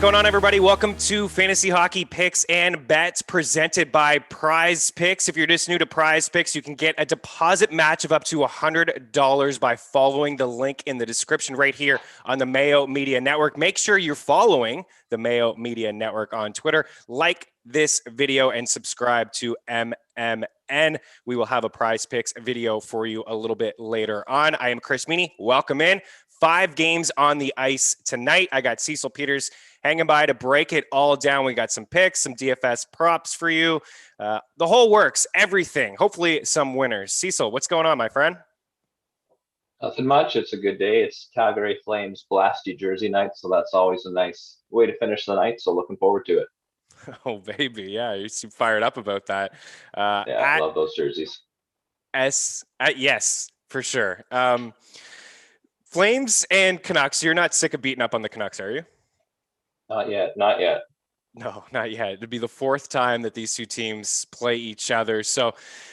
going on, everybody? Welcome to Fantasy Hockey Picks and Bets presented by Prize Picks. If you're just new to Prize Picks, you can get a deposit match of up to $100 by following the link in the description right here on the Mayo Media Network. Make sure you're following the Mayo Media Network on Twitter. Like this video and subscribe to MMN. We will have a Prize Picks video for you a little bit later on. I am Chris Meaney. Welcome in. 5 games on the ice tonight. I got Cecil Peters hanging by to break it all down. We got some picks, some DFS props for you. The whole works, everything. Hopefully some winners. Cecil, what's going on, my friend? Nothing much. It's a good day. It's Calgary Flames blasty jersey night, so that's always a nice way to finish the night. So looking forward to it. Oh, baby. Yeah, you seem fired up about that. I love those jerseys. Yes, for sure. Flames and Canucks, you're not sick of beating up on the Canucks, are you? Not yet. No, not yet. It'd be the 4th time that these two teams play each other. So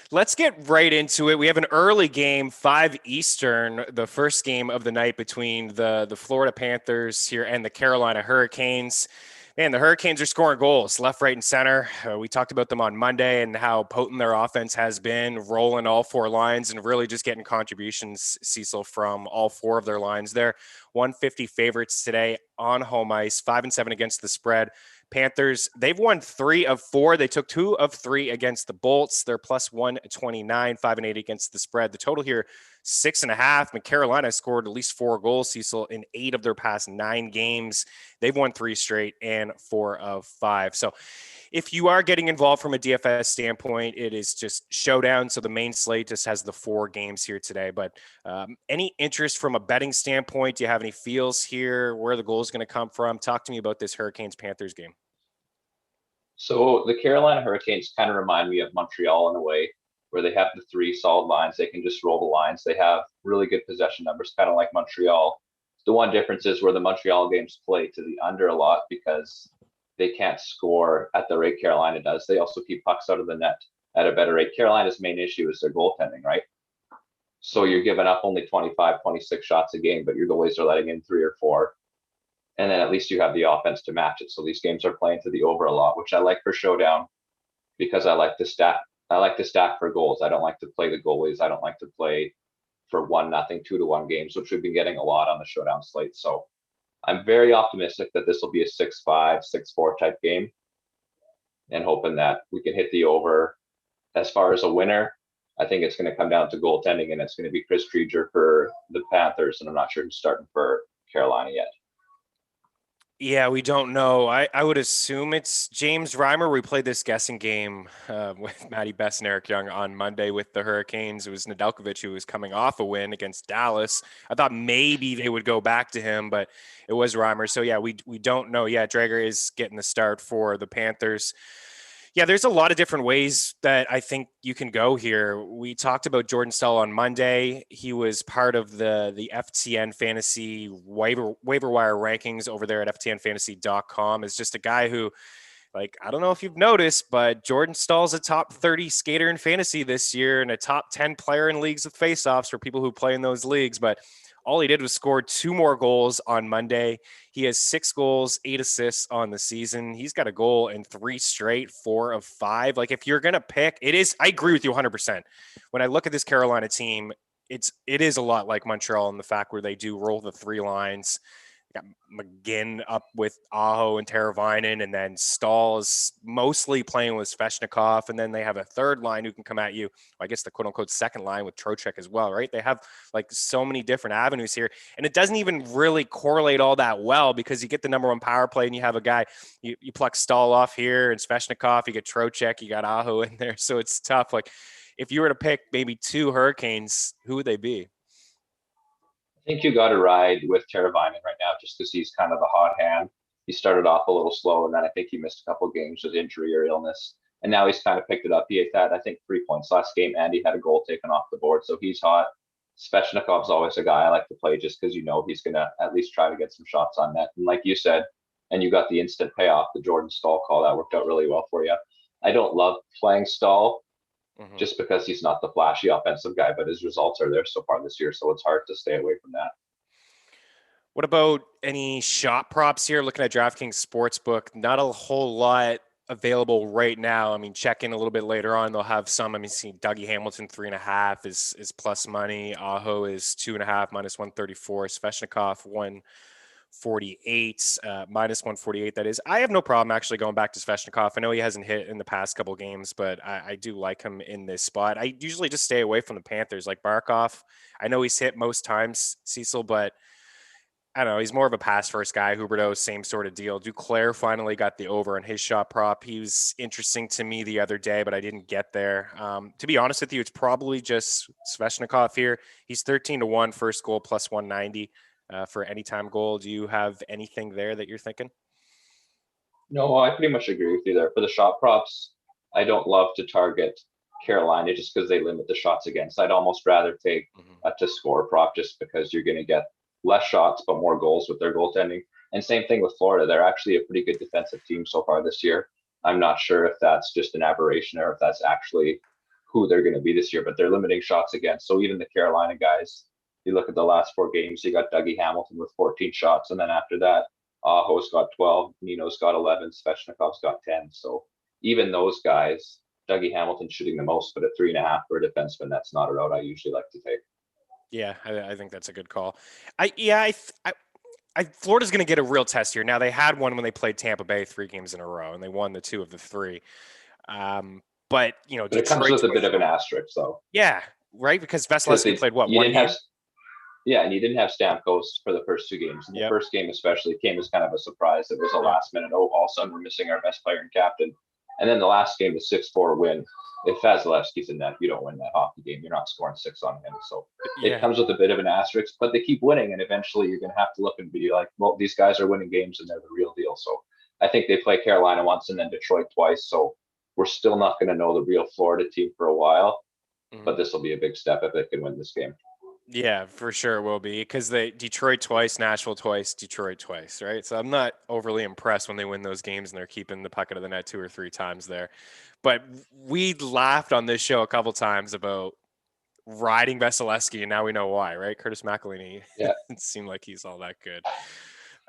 let's get right into it. We have an early game, 5 Eastern, the first game of the night between the Florida Panthers here and the Carolina Hurricanes. Man, the Hurricanes are scoring goals left, right, and center. We talked about them on Monday and how potent their offense has been, rolling all 4 lines and really just getting contributions, Cecil, from all 4 of their lines there. 150 favorites today on home ice, 5-7 against the spread. Panthers, they've won 3 of 4. They took 2 of 3 against the Bolts. They're plus 129, 5-8 against the spread. The total here, 6.5. And Carolina scored at least 4 goals, Cecil, in 8 of their past 9 games. They've won 3 straight and 4 of 5. So if you are getting involved from a DFS standpoint, it is just showdown. So the main slate just has the 4 games here today. But any interest from a betting standpoint? Do you have any feels here? Where the goal is going to come from? Talk to me about this Hurricanes-Panthers game. So the Carolina Hurricanes kind of remind me of Montreal in a way, where they have the 3 solid lines. They can just roll the lines. They have really good possession numbers, kind of like Montreal. The one difference is where the Montreal games play to the under a lot because they can't score at the rate Carolina does. They also keep pucks out of the net at a better rate. Carolina's main issue is their goaltending, right? So you're giving up only 25, 26 shots a game, but your goalies are letting in 3 or 4. And then at least you have the offense to match it. So these games are playing to the over a lot, which I like for showdown because I like the stack. I like to stack for goals. I don't like to play the goalies. I don't like to play for 1-0, 2-1 games, which we've been getting a lot on the showdown slate. So I'm very optimistic that this will be a 6-5, 6-4 type game and hoping that we can hit the over. As far as a winner, I think it's going to come down to goaltending, and it's going to be Chris Krieger for the Panthers, and I'm not sure who's starting for Carolina yet. Yeah, we don't know. I would assume it's James Reimer. We played this guessing game with Matty Best and Eric Young on Monday with the Hurricanes. It was Nedeljkovic who was coming off a win against Dallas. I thought maybe they would go back to him, but it was Reimer. So, yeah, we don't know. Yeah, Drager is getting the start for the Panthers. Yeah, there's a lot of different ways that I think you can go here. We talked about Jordan Staal on Monday. He was part of the FTN Fantasy waiver wire rankings over there at ftnfantasy.com. Is just a guy who, like, I don't know if you've noticed, but Jordan Stahl's a top 30 skater in fantasy this year and a top 10 player in leagues with faceoffs for people who play in those leagues. But all he did was score 2 more goals on Monday. He has 6 goals, 8 assists on the season. He's got a goal in 3 straight, 4 of 5. Like, if you're going to pick, I agree with you 100%. When I look at this Carolina team, it is a lot like Montreal in the fact where they do roll the 3 lines. Got McGinn up with Aho and Teravainen, and then Stahl is mostly playing with Svechnikov, and then they have a third line who can come at you. I guess the quote-unquote second line with Trocheck as well, right? They have like so many different avenues here, and it doesn't even really correlate all that well because you get the number 1 power play, and you have a guy, you pluck Stahl off here, and Svechnikov, you get Trocheck, you got Aho in there, so it's tough. Like, if you were to pick maybe 2 Hurricanes, who would they be? I think you got to ride with Teravainen right now just because he's kind of the hot hand. He started off a little slow, and then I think he missed a couple of games with injury or illness. And now he's kind of picked it up. He had, I think, 3 points last game, and he had a goal taken off the board, so he's hot. Svechnikov's always a guy I like to play just because he's going to at least try to get some shots on net. And like you said, and you got the instant payoff, the Jordan Staal call, that worked out really well for you. I don't love playing Staal just because he's not the flashy offensive guy, but his results are there so far this year, so it's hard to stay away from that. What about any shot props here? Looking at DraftKings Sportsbook, not a whole lot available right now. I mean, check in a little bit later on. They'll have some. I mean, see Dougie Hamilton 3.5 is plus money. Aho is 2.5 minus 134. Sveshnikov 148 minus 148. That is. I have no problem actually going back to Sveshnikov. I know he hasn't hit in the past couple games, but I do like him in this spot. I usually just stay away from the Panthers, like Barkov. I know he's hit most times, Cecil, but I don't know. He's more of a pass first guy. Huberdeau, same sort of deal. Duclair finally got the over on his shot prop. He was interesting to me the other day, but I didn't get there. To be honest with you, it's probably just Sveshnikov here. He's 13-1 first goal plus 190 for anytime goal. Do you have anything there that you're thinking? No, I pretty much agree with you there. For the shot props, I don't love to target Carolina just because they limit the shots against. I'd almost rather take a to score prop just because you're going to get less shots but more goals with their goaltending. And same thing with Florida. They're actually a pretty good defensive team so far this year. I'm not sure if that's just an aberration or if that's actually who they're going to be this year, but they're limiting shots against. So even the Carolina guys, you look at the last 4 games, you got Dougie Hamilton with 14 shots, and then after that, Aho's got 12, Nino's got 11, Svechnikov's got 10. So even those guys, Dougie Hamilton shooting the most, but at 3.5 for a defenseman, that's not a route I usually like to take. Yeah, I think that's a good call. Florida's going to get a real test here. Now they had one when they played Tampa Bay 3 games in a row, and they won the 2 of the 3. But But it comes with a bit of an asterisk, though. Yeah, right. Because Vasilevsky played what, one game? Yeah, and you didn't have Stamkos for the first 2 games. And the first game especially came as kind of a surprise. It was a last minute, all of a sudden we're missing our best player and captain. And then the last game, the 6-4 win. If Vasilevsky's in that, you don't win that hockey game. You're not scoring 6 on him. So it comes with a bit of an asterisk, but they keep winning. And eventually you're going to have to look and be like, well, these guys are winning games and they're the real deal. So I think they play Carolina once and then Detroit twice. So we're still not going to know the real Florida team for a while. But this will be a big step if they can win this game. Yeah, for sure it will be, because they Detroit twice, Nashville twice, Detroit twice, right? So I'm not overly impressed when they win those games and they're keeping the puck out of the net 2 or 3 times there. But we laughed on this show a couple times about riding Vasilevsky, and now we know why, right? Curtis McElhinney. Yeah. It seemed like he's all that good.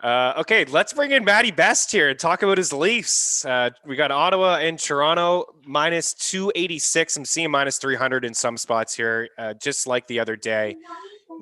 Okay, let's bring in Matty Best here and talk about his Leafs. We got Ottawa and Toronto minus 286. I'm seeing minus 300 in some spots here, just like the other day.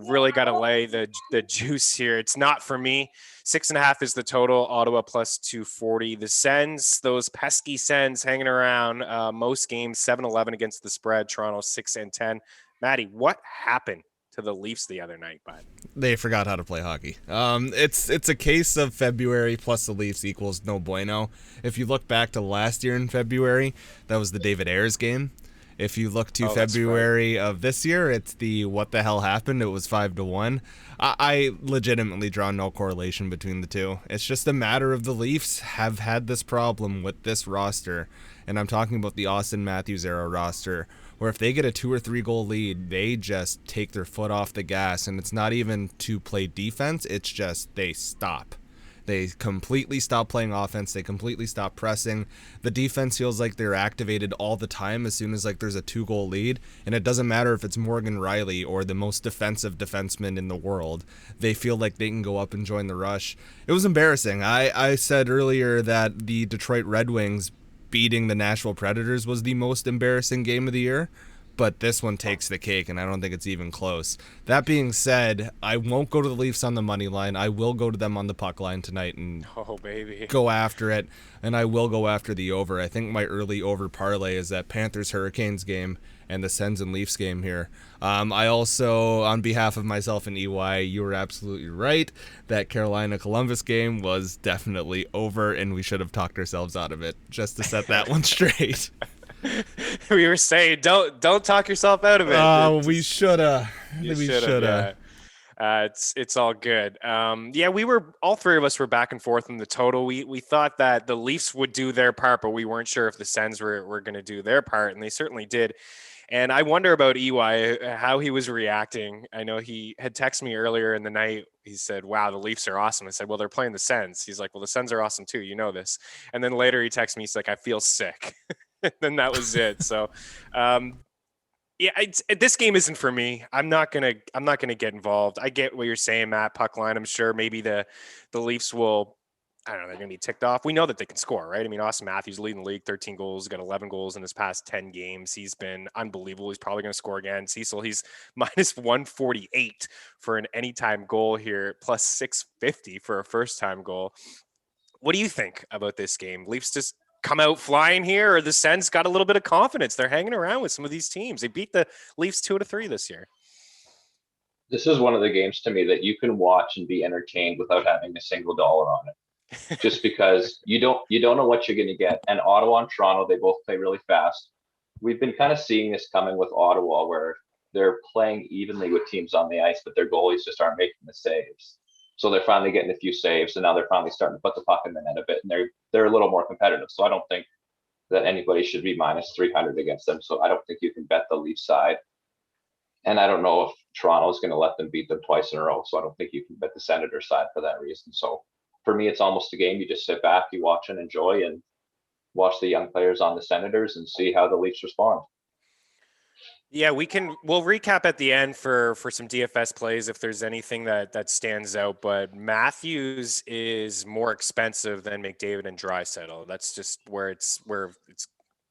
Really got to lay the juice here. It's not for me. 6.5 is the total. Ottawa plus 240. The Sens, those pesky Sens hanging around most games, 7-11 against the spread. Toronto 6-10. Matty, what happened to the Leafs the other night, bud? They forgot how to play hockey. It's a case of February plus the Leafs equals no bueno. If you look back to last year in February, that was the David Ayres game. If you look to February of this year, it's the what the hell happened. It was 5-1. I legitimately draw no correlation between the two. It's just a matter of the Leafs have had this problem with this roster, and I'm talking about the Austin Matthews era roster, where if they get a 2 or 3 goal lead, they just take their foot off the gas, and it's not even to play defense, it's just they stop. They completely stop playing offense. They completely stop pressing. The defense feels like they're activated all the time as soon as there's a 2-goal lead. And it doesn't matter if it's Morgan Riley or the most defensive defenseman in the world. They feel like they can go up and join the rush. It was embarrassing. I said earlier that the Detroit Red Wings beating the Nashville Predators was the most embarrassing game of the year. But this one takes the cake, and I don't think it's even close. That being said, I won't go to the Leafs on the money line. I will go to them on the puck line tonight and go after it, and I will go after the over. I think my early over parlay is that Panthers-Hurricanes game and the Sens and Leafs game here. I also, on behalf of myself and EY, you were absolutely right. That Carolina-Columbus game was definitely over, and we should have talked ourselves out of it, just to set that one straight. We were saying, don't talk yourself out of it. We shoulda. It's all good. All 3 of us were back and forth in the total. We thought that the Leafs would do their part, but we weren't sure if the Sens were going to do their part, and they certainly did. And I wonder about EY, how he was reacting. I know he had texted me earlier in the night. He said, wow, the Leafs are awesome. I said, well, they're playing the Sens. He's like, well, the Sens are awesome too. You know this. And then later he texted me. He's like, I feel sick. And then that was it. So Yeah, this game isn't for me. I'm not gonna get involved. I get what you're saying, Matt. Puck line. I'm sure maybe the Leafs will. I don't know. They're gonna be ticked off. We know that they can score, right? I mean, Austin Matthews leading the league, 13 goals, got 11 goals in his past 10 games. He's been unbelievable. He's probably gonna score again. Cecil, he's minus 148 for an anytime goal here, plus 650 for a first time goal. What do you think about this game? Leafs just come out flying here, or the Sens got a little bit of confidence? They're hanging around with some of these teams. They beat the Leafs 2-3 this year. This is one of the games to me that you can watch and be entertained without having a single dollar on it. Just because you don't know what you're going to get. And Ottawa and Toronto, they both play really fast. We've been kind of seeing this coming with Ottawa, where they're playing evenly with teams on the ice, but their goalies just aren't making the saves. So they're finally getting a few saves, and now they're finally starting to put the puck in the net a bit, and they're a little more competitive. So I don't think that anybody should be minus 300 against them. So I don't think you can bet the Leafs side. And I don't know if Toronto is going to let them beat them twice in a row. So I don't think you can bet the Senators side for that reason. So for me, it's almost a game. You just sit back, you watch and enjoy, and watch the young players on the Senators and see how the Leafs respond. Yeah, we'll recap at the end for some DFS plays if there's anything that stands out, but Matthews is more expensive than McDavid and Draisaitl. That's just where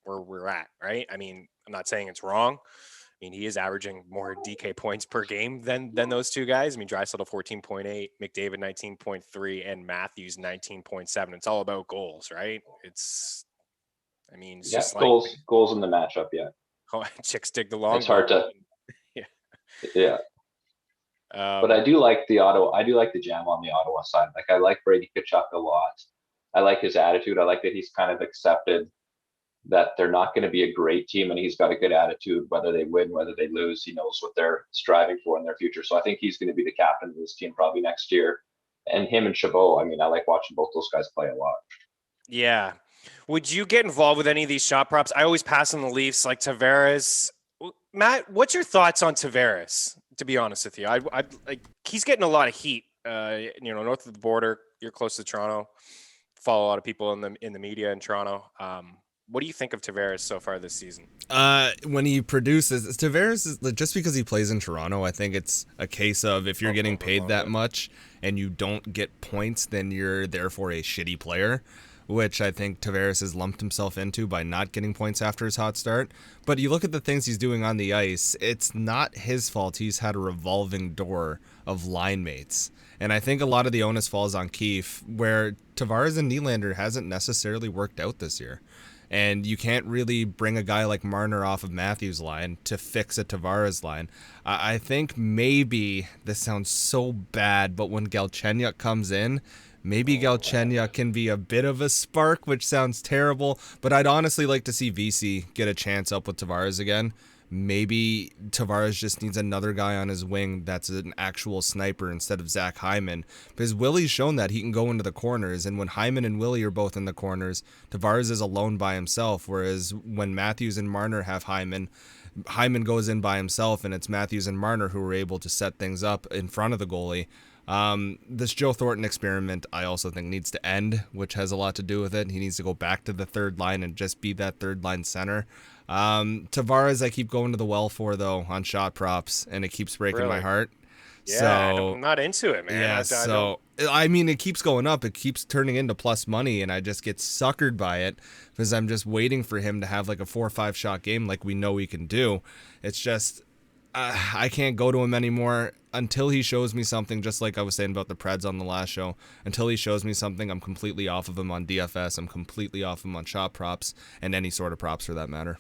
we're at, right? I mean, I'm not saying it's wrong. I mean, he is averaging more DK points per game than those two guys. I mean, Draisaitl 14.8, McDavid 19.3, and Matthews 19.7. It's all about goals, right? It's just goals in the matchup. Yeah. Oh, chicks dig the long. It's hard to. Yeah. But I do like the jam on the Ottawa side. Like, I like Brady Tkachuk a lot. I like his attitude. I like that he's kind of accepted that they're not going to be a great team, and he's got a good attitude. Whether they win, whether they lose, he knows what they're striving for in their future. So I think he's going to be the captain of this team probably next year. And him and Chabot, I mean, I like watching both those guys play a lot. Yeah. Would you get involved with any of these shot props? I always pass on the Leafs, like Tavares. Matt, what's your thoughts on Tavares? To be honest with you, I like, he's getting a lot of heat. North of the border, you're close to Toronto. Follow a lot of people in the media in Toronto. What do you think of Tavares so far this season? When he produces, Tavares is just because he plays in Toronto. I think it's a case of if you're getting paid that much and you don't get points, then you're therefore a shitty player, which I think Tavares has lumped himself into by not getting points after his hot start. But you look at the things he's doing on the ice, it's not his fault. He's had a revolving door of line mates. And I think a lot of the onus falls on Keefe, where Tavares and Nylander hasn't necessarily worked out this year. And you can't really bring a guy like Marner off of Matthews' line to fix a Tavares line. I think maybe, this sounds so bad, but when Galchenyuk comes in, maybe Galchenyuk can be a bit of a spark, which sounds terrible, but I'd honestly like to see VC get a chance up with Tavares again. Maybe Tavares just needs another guy on his wing that's an actual sniper instead of Zach Hyman, because Willie's shown that he can go into the corners, and when Hyman and Willie are both in the corners, Tavares is alone by himself, whereas when Matthews and Marner have Hyman goes in by himself, and it's Matthews and Marner who are able to set things up in front of the goalie. This Joe Thornton experiment, I also think, needs to end, which has a lot to do with it. He needs to go back to the third line and just be that third line center. Tavares, I keep going to the well for, though, on shot props, and it keeps breaking my heart. Yeah, so, I'm not into it, man. Yeah, I mean, it keeps going up. It keeps turning into plus money, and I just get suckered by it because I'm just waiting for him to have like a 4 or 5 shot game like we know he can do. It's just, I can't go to him anymore until he shows me something, just like I was saying about the Preds on the last show. Until he shows me something, I'm completely off of him on DFS. I'm completely off him on shot props and any sort of props for that matter.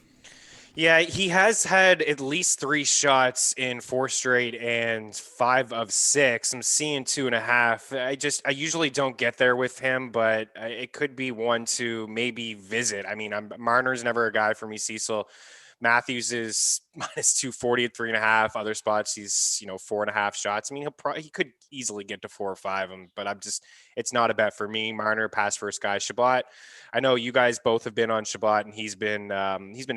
Yeah, he has had at least 3 shots in 4 straight and 5 of 6. I'm seeing 2.5. I usually don't get there with him, but it could be one to maybe visit. I mean, Marner's never a guy for me, Cecil. Matthews is minus 240 at 3.5. Other spots, he's 4.5 shots. I mean, he could easily get to 4 or 5 of them, but it's not a bet for me. Marner, pass first guy. Shabbat, I know you guys both have been on Shabbat, and he's been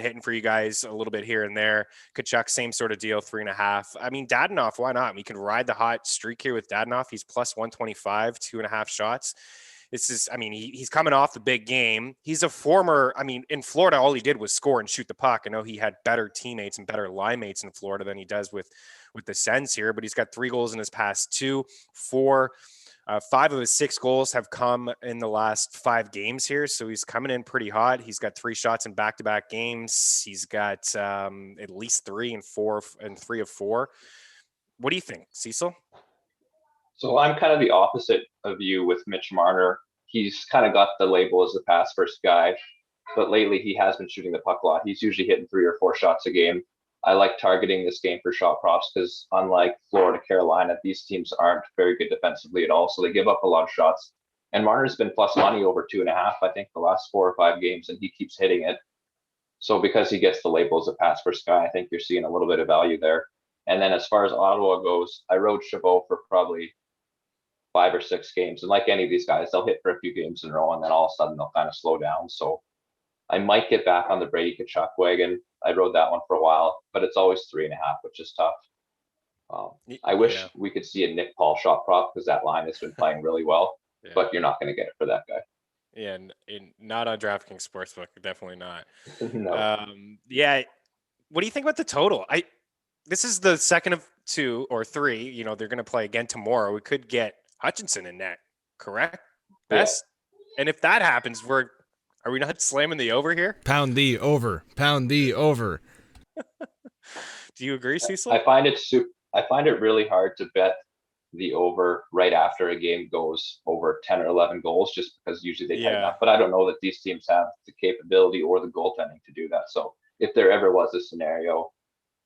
hitting for you guys a little bit here and there. Kachuk, same sort of deal, 3.5. I mean, Dadonov, why not? We can ride the hot streak here with Dadonov. He's plus 125, 2.5 shots. I mean, he's coming off the big game. He's a former, I mean, in Florida, all he did was score and shoot the puck. I know he had better teammates and better line mates in Florida than he does with the Sens here, but he's got 3 goals in his past 2, 4. 5 of his 6 goals have come in the last 5 games here. So he's coming in pretty hot. He's got 3 shots in back-to-back games. He's got at least 3 and 3 of 4. What do you think, Cecil? So I'm kind of the opposite of you with Mitch Marner. He's kind of got the label as the pass first guy, but lately he has been shooting the puck a lot. He's usually hitting 3 or 4 shots a game. I like targeting this game for shot props because unlike Florida, Carolina, these teams aren't very good defensively at all. So they give up a lot of shots. And Marner's been plus money over 2.5, I think, the last 4 or 5 games, and he keeps hitting it. So because he gets the label as a pass first guy, I think you're seeing a little bit of value there. And then as far as Ottawa goes, I rode Chabot for probably 5 or 6 games. And like any of these guys, they'll hit for a few games in a row, and then all of a sudden they'll kind of slow down. So I might get back on the Brady Tkachuk wagon. I rode that one for a while, but it's always 3.5, which is tough. I wish we could see a Nick Paul shot prop because that line has been playing really well, but you're not going to get it for that guy. Yeah, and not on DraftKings Sportsbook, definitely not. No. Yeah, what do you think about the total? This is the second of 2 or 3. You know, they're going to play again tomorrow. We could get Hutchinson in net, correct? Best. Yeah. And if that happens, are we not slamming the over here? Pound the over. Pound the over. Do you agree, Cecil? I find it really hard to bet the over right after a game goes over 10 or 11 goals, just because usually they tighten up. But I don't know that these teams have the capability or the goaltending to do that. So if there ever was a scenario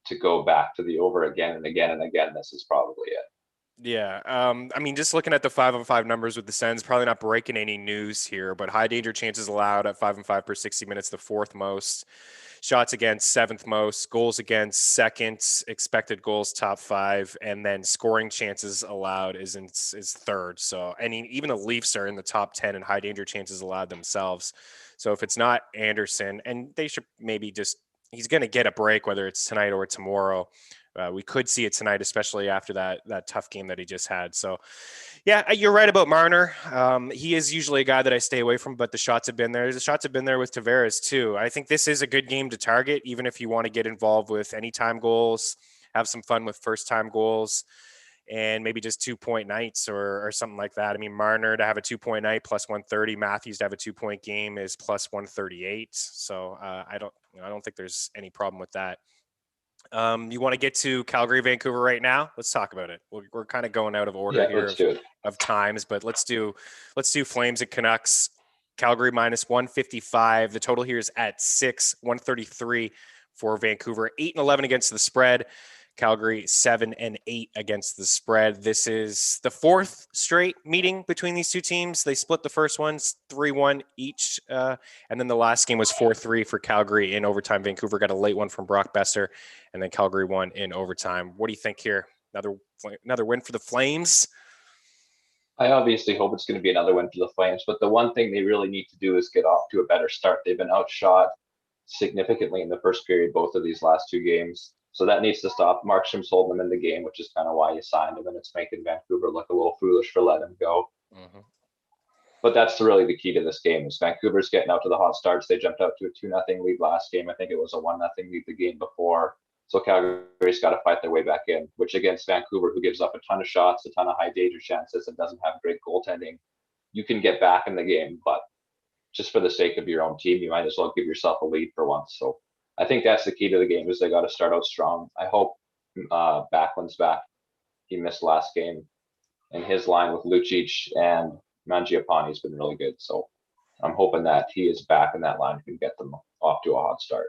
to go back to the over again and again and again, this is probably it. Yeah. I mean, just looking at the 5-on-5 numbers with the Sens, probably not breaking any news here, but high danger chances allowed at 5-on-5 per 60 minutes, the 4th most. Shots against, 7th most. Goals against, 2nd. Expected goals, top 5. And then scoring chances allowed is 3rd. So, even the Leafs are in the top 10 in high danger chances allowed themselves. So if it's not Anderson, and they should maybe he's going to get a break, whether it's tonight or tomorrow. We could see it tonight, especially after that tough game that he just had. So, yeah, you're right about Marner. He is usually a guy that I stay away from, but the shots have been there. The shots have been there with Tavares too. I think this is a good game to target, even if you want to get involved with anytime goals, have some fun with first-time goals, and maybe just 2-point nights or something like that. I mean, Marner to have a 2-point night plus 130, Matthews to have a 2-point game is plus 138. So I don't think there's any problem with that. You want to get to Calgary, Vancouver right now? Let's talk about it. We're kind of going out of order here of times, but let's do Flames and Canucks. Calgary minus 155. The total here is at 6, 133 for Vancouver. 8-11 against the spread. Calgary 7-8 against the spread. This is the 4th straight meeting between these two teams. They split the first ones 3-1 each, and then the last game was 4-3 for Calgary in overtime. Vancouver got a late one from Brock Besser, and then Calgary won in overtime. What do you think here? Another win for the Flames? I obviously hope it's going to be another win for the Flames, but the one thing they really need to do is get off to a better start. They've been outshot significantly in the first period, both of these last 2 games. So that needs to stop. Markstrom's holding them in the game, which is kind of why you signed him, and it's making Vancouver look a little foolish for letting him go. Mm-hmm. But that's really the key to this game is Vancouver's getting out to the hot starts. They jumped out to a 2-0 lead last game. I think it was a 1-0 lead the game before. So Calgary's got to fight their way back in, which against Vancouver, who gives up a ton of shots, a ton of high danger chances, and doesn't have great goaltending, you can get back in the game. But just for the sake of your own team, you might as well give yourself a lead for once. So I think that's the key to the game is they got to start out strong. I hope Backlund's back. He missed last game, and his line with Lucic and Mangiapane has been really good. So I'm hoping that he is back in that line can get them off to a hot start.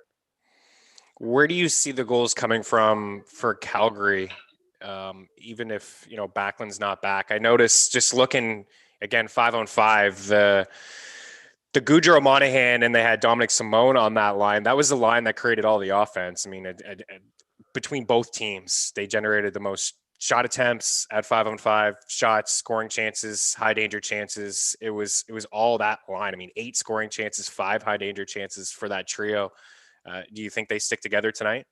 Where do you see the goals coming from for Calgary? Even if, Backlund's not back, I noticed just looking again, 5-on-5, the Gaudreau Monahan, and they had Dominic Simone on that line. That was the line that created all the offense. I mean, between both teams, they generated the most shot attempts at 5-on-5, shots, scoring chances, high danger chances. It was all that line. I mean, 8 scoring chances, 5 high danger chances for that trio. Do you think they stick together tonight?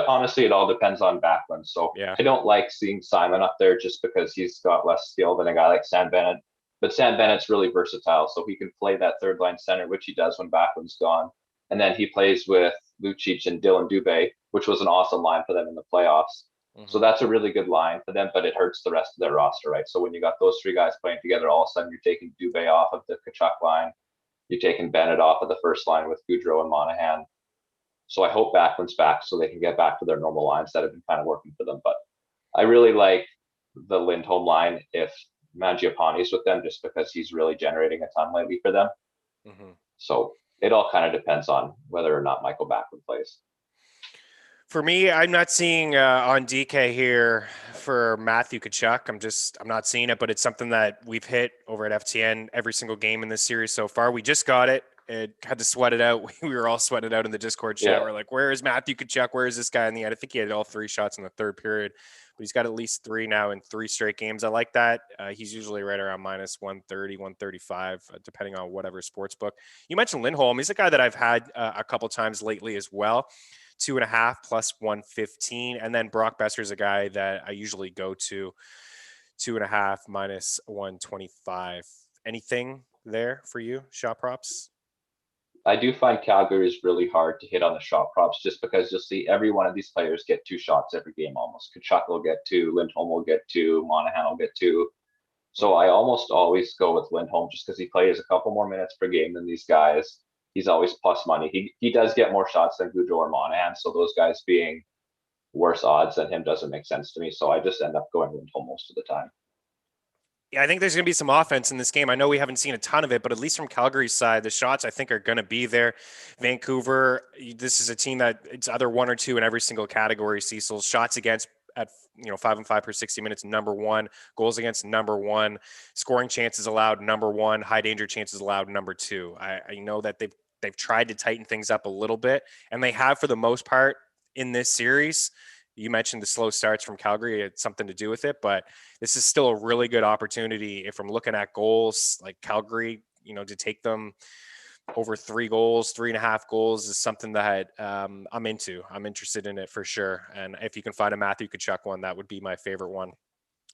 Honestly, it all depends on Backlund. So yeah. I don't like seeing Simon up there just because he's got less skill than a guy like Sam Bennett. But Sam Bennett's really versatile, so he can play that third line center, which he does when Backlund's gone. And then he plays with Lucic and Dylan Dubé, which was an awesome line for them in the playoffs. So that's a really good line for them, but it hurts the rest of their roster, right? So when you got those three guys playing together, all of a sudden you're taking Dubé off of the Tkachuk line. You're taking Bennett off of the first line with Goudreau and Monahan. So I hope Backlund's back so they can get back to their normal lines that have been kind of working for them. But I really like the Lindholm line if Mangiapane's with them, just because he's really generating a ton lately for them. So it all kind of depends on whether or not Michael Backlund plays. For me, I'm not seeing on DK here for Matthew Tkachuk. I'm not seeing it, but it's something that we've hit over at FTN every single game in this series so far. We just got it. It had to sweat it out. We were all sweated out in the Discord chat. We're like, where is Matthew Tkachuk? Where is this guy in the end? I think he had all 3 shots in the third period, but he's got at least 3 now in 3 straight games. I like that. He's usually right around minus 130, 135, depending on whatever sports book. You mentioned Lindholm. He's a guy that I've had a couple times lately as well. 2.5 plus 115. And then Brock Besser's a guy that I usually go to 2.5 minus 125. Anything there for you? Shot props? I do find Calgary is really hard to hit on the shot props just because you'll see every one of these players get 2 shots every game almost. Tkachuk will get 2, Lindholm will get 2, Monahan will get 2. So I almost always go with Lindholm just because he plays a couple more minutes per game than these guys. He's always plus money. He does get more shots than Goudreau or Monahan, so those guys being worse odds than him doesn't make sense to me. So I just end up going Lindholm most of the time. Yeah, I think there's going to be some offense in this game. I know we haven't seen a ton of it, but at least from Calgary's side, the shots I think are going to be there. Vancouver, this is a team that it's either 1 or 2 in every single category. Cecil shots against at 5 and 5 per 60 minutes, number 1. Goals against, number 1. Scoring chances allowed, number 1. High danger chances allowed, number 2. I know that they've tried to tighten things up a little bit, and they have for the most part in this series. You mentioned the slow starts from Calgary. It's something to do with it, but this is still a really good opportunity. If I'm looking at goals, like Calgary, to take them over 3 goals, 3.5 goals is something that I'm into. I'm interested in it for sure. And if you can find a Matthew Tkachuk one, that would be my favorite one.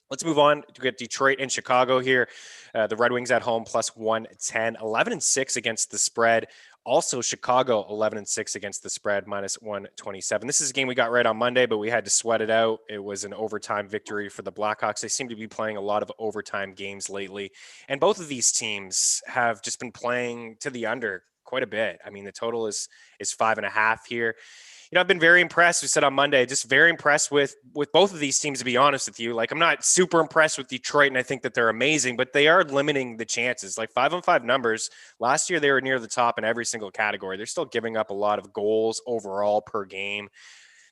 Let's move on to get Detroit and Chicago here. The Red Wings at home plus 110, 11-6 against the spread. Also, Chicago 11-6 against the spread, minus 127. This is a game we got right on Monday, but we had to sweat it out. It was an overtime victory for the Blackhawks. They seem to be playing a lot of overtime games lately. And both of these teams have just been playing to the under quite a bit. I mean, the total is 5.5 here. I've been very impressed. We said on Monday, just very impressed with both of these teams, to be honest with you. Like, I'm not super impressed with Detroit, and I think that they're amazing, but they are limiting the chances. Like 5-on-5 numbers, last year they were near the top in every single category. They're still giving up a lot of goals overall per game,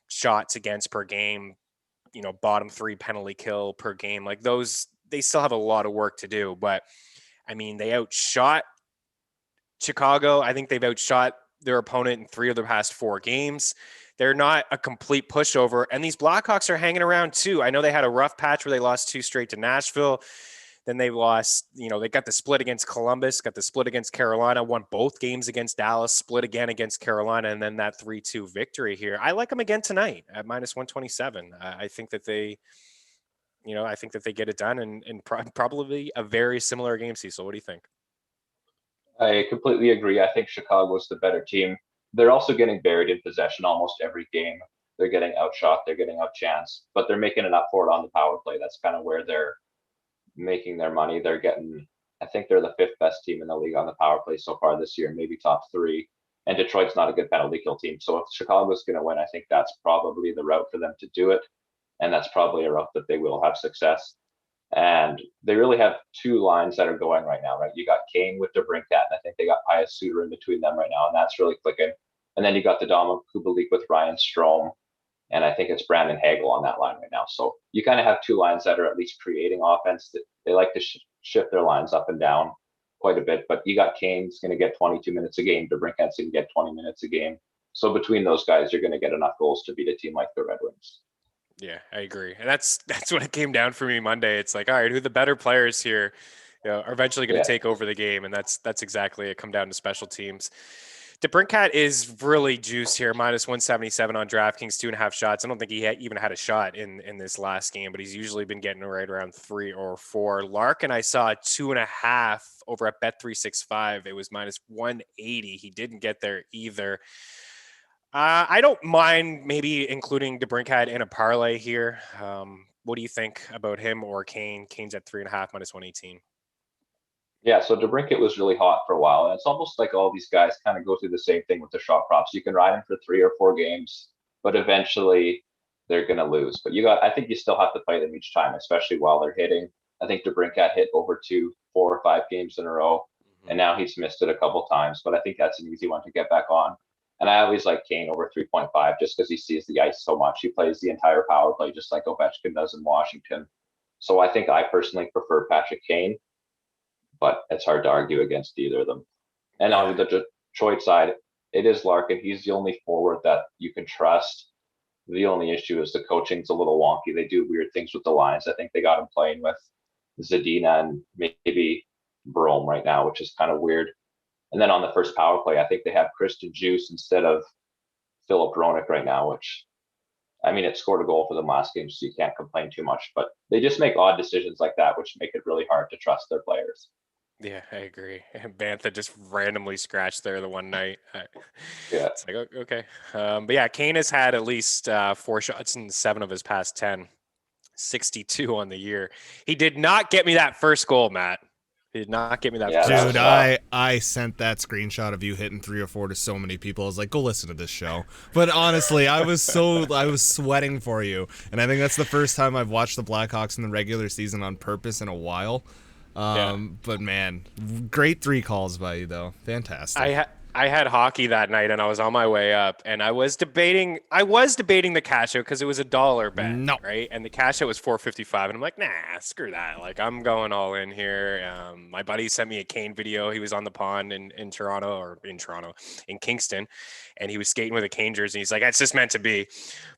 shots against per game, bottom 3 penalty kill per game. Like those, they still have a lot of work to do. But, I mean, they outshot Chicago. I think they've outshot their opponent in 3 of the past 4 games. They're not a complete pushover. And these Blackhawks are hanging around too. I know they had a rough patch where they lost 2 straight to Nashville. Then they lost, they got the split against Columbus, got the split against Carolina, won both games against Dallas, split again against Carolina, and then that 3-2 victory here. I like them again tonight at minus 127. I think that they, get it done in probably a very similar game, Cecil. What do you think? I completely agree. I think Chicago's the better team. They're also getting buried in possession almost every game. They're getting outshot, they're getting outchanced, but they're making it up for it on the power play. That's kind of where they're making their money. I think they're the 5th best team in the league on the power play so far this year, maybe top 3. And Detroit's not a good penalty kill team. So if Chicago's going to win, I think that's probably the route for them to do it. And that's probably a route that they will have success. And they really have 2 lines that are going right now, right? You got Kane with DeBrincat, and I think they got Pius Suter in between them right now, and that's really clicking. And then you got the Dom Kubalik with Ryan Strome, and I think it's Brandon Hagel on that line right now. So you kind of have 2 lines that are at least creating offense. They like to shift their lines up and down quite a bit, but you got Kane's going to get 22 minutes a game, DeBrincat's going to get 20 minutes a game. So between those guys, you're going to get enough goals to beat a team like the Red Wings. Yeah, I agree. And that's what it came down for me Monday. It's like, all right, who the better players here are eventually going to take over the game. And that's exactly it. Come down to special teams. DeBrincat is really juiced here, minus 177 on DraftKings, 2.5 shots. I don't think he even had a shot in this last game, but he's usually been getting right around 3 or 4. Larkin, I saw 2.5 over at Bet365. It was minus 180. He didn't get there either. I don't mind maybe including DeBrincat in a parlay here. What do you think about him or Kane? Kane's at 3.5 minus 118. Yeah, so DeBrincat was really hot for a while, and it's almost like all these guys kind of go through the same thing with the shot props. You can ride them for 3 or 4 games, but eventually they're going to lose. But I think you still have to play them each time, especially while they're hitting. I think DeBrincat hit over 4 or 5 games in a row, and now he's missed it a couple times. But I think that's an easy one to get back on. And I always like Kane over 3.5 just because he sees the ice so much. He plays the entire power play just like Ovechkin does in Washington. So I think I personally prefer Patrick Kane, but it's hard to argue against either of them. And on the Detroit side, it is Larkin. He's the only forward that you can trust. The only issue is the coaching's a little wonky. They do weird things with the lines. I think they got him playing with Zadina and maybe Brome right now, which is kind of weird. And then on the first power play, I think they have Christian Juice instead of Philip Roenick right now, which, I mean, it scored a goal for them last game, so you can't complain too much. But they just make odd decisions like that, which make it really hard to trust their players. Yeah, I agree. Bantha just randomly scratched there the one night. Yeah. It's like, okay. But yeah, Kane has had at least 4 shots in 7 of his past 10, 62 on the year. He did not get me that first goal, Matt. He did not get me that first Dude, goal. I sent that screenshot of you hitting 3 or 4 to so many people. I was like, go listen to this show. But honestly, I was sweating for you. And I think that's the first time I've watched the Blackhawks in the regular season on purpose in a while. But man, great 3 calls by you though. Fantastic. I had hockey that night and I was on my way up and I was debating the cash out because it was $1 bet, No. right? And the cash out was $4.55 and I'm like, nah, screw that. Like I'm going all in here. My buddy sent me a Kane video. He was on the pond in Kingston, and he was skating with a Kane jersey. He's like, that's just meant to be.